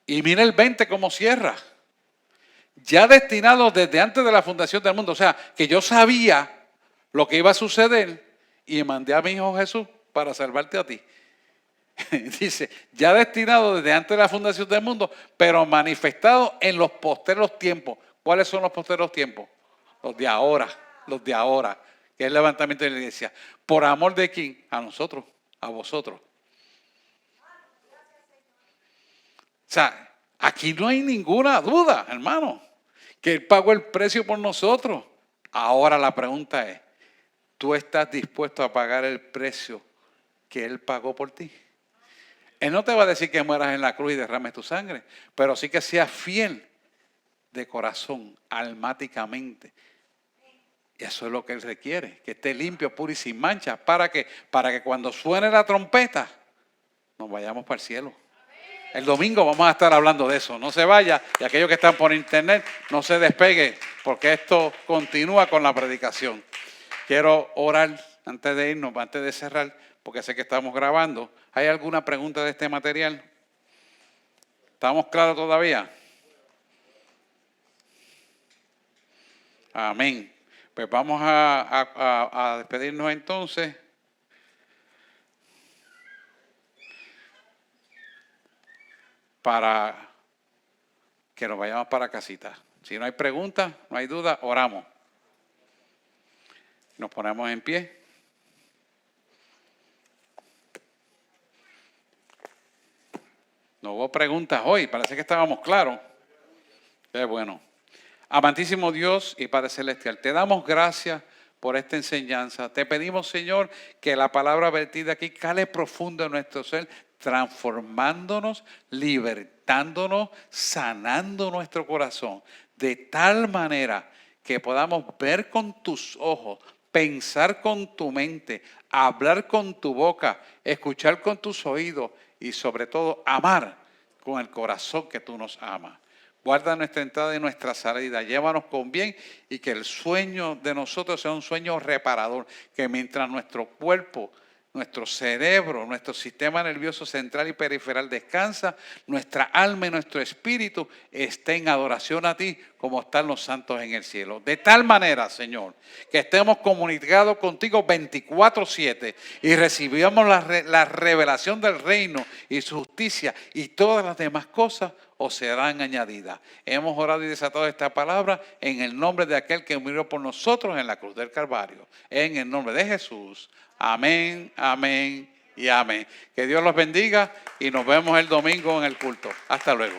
Y mira el 20 cómo cierra. Ya destinado desde antes de la fundación del mundo. O sea, que yo sabía lo que iba a suceder y mandé a mi hijo Jesús para salvarte a ti. Dice, ya destinado desde antes de la fundación del mundo, pero manifestado en los posteros tiempos. ¿Cuáles son los posteros tiempos? Los de ahora, que es el levantamiento de la iglesia. ¿Por amor de quién? A nosotros, a vosotros. O sea, aquí no hay ninguna duda, hermano, que Él pagó el precio por nosotros. Ahora la pregunta es, ¿tú estás dispuesto a pagar el precio que Él pagó por ti? Él no te va a decir que mueras en la cruz y derrames tu sangre, pero sí que seas fiel de corazón, almáticamente. Y eso es lo que Él requiere, que esté limpio, puro y sin mancha. ¿Para qué? Para que cuando suene la trompeta, nos vayamos para el cielo. El domingo vamos a estar hablando de eso. No se vaya, y aquellos que están por internet, no se despegue, porque esto continúa con la predicación. Quiero orar antes de irnos, antes de cerrar, porque sé que estamos grabando. ¿Hay alguna pregunta de este material? ¿Estamos claros todavía? Amén. Pues vamos a despedirnos entonces. Para que nos vayamos para casita. Si no hay preguntas, no hay duda, oramos. Nos ponemos en pie. No hubo preguntas hoy, parece que estábamos claros. Qué bueno. Amantísimo Dios y Padre Celestial, te damos gracias por esta enseñanza. Te pedimos, Señor, que la palabra vertida aquí cale profundo en nuestro ser, transformándonos, libertándonos, sanando nuestro corazón, de tal manera que podamos ver con tus ojos pensar con tu mente, hablar con tu boca, escuchar con tus oídos y sobre todo amar con el corazón que tú nos amas. Guarda nuestra entrada y nuestra salida, llévanos con bien y que el sueño de nosotros sea un sueño reparador, que mientras nuestro cuerpo, nuestro cerebro, nuestro sistema nervioso central y periferal descansa, nuestra alma y nuestro espíritu estén en adoración a ti como están los santos en el cielo. De tal manera, Señor, que estemos comunicados contigo 24/7 y recibamos la revelación del reino y su justicia y todas las demás cosas os serán añadidas. Hemos orado y desatado esta palabra en el nombre de aquel que murió por nosotros en la cruz del Calvario. En el nombre de Jesús. Amén, amén y amén. Que Dios los bendiga y nos vemos el domingo en el culto. Hasta luego.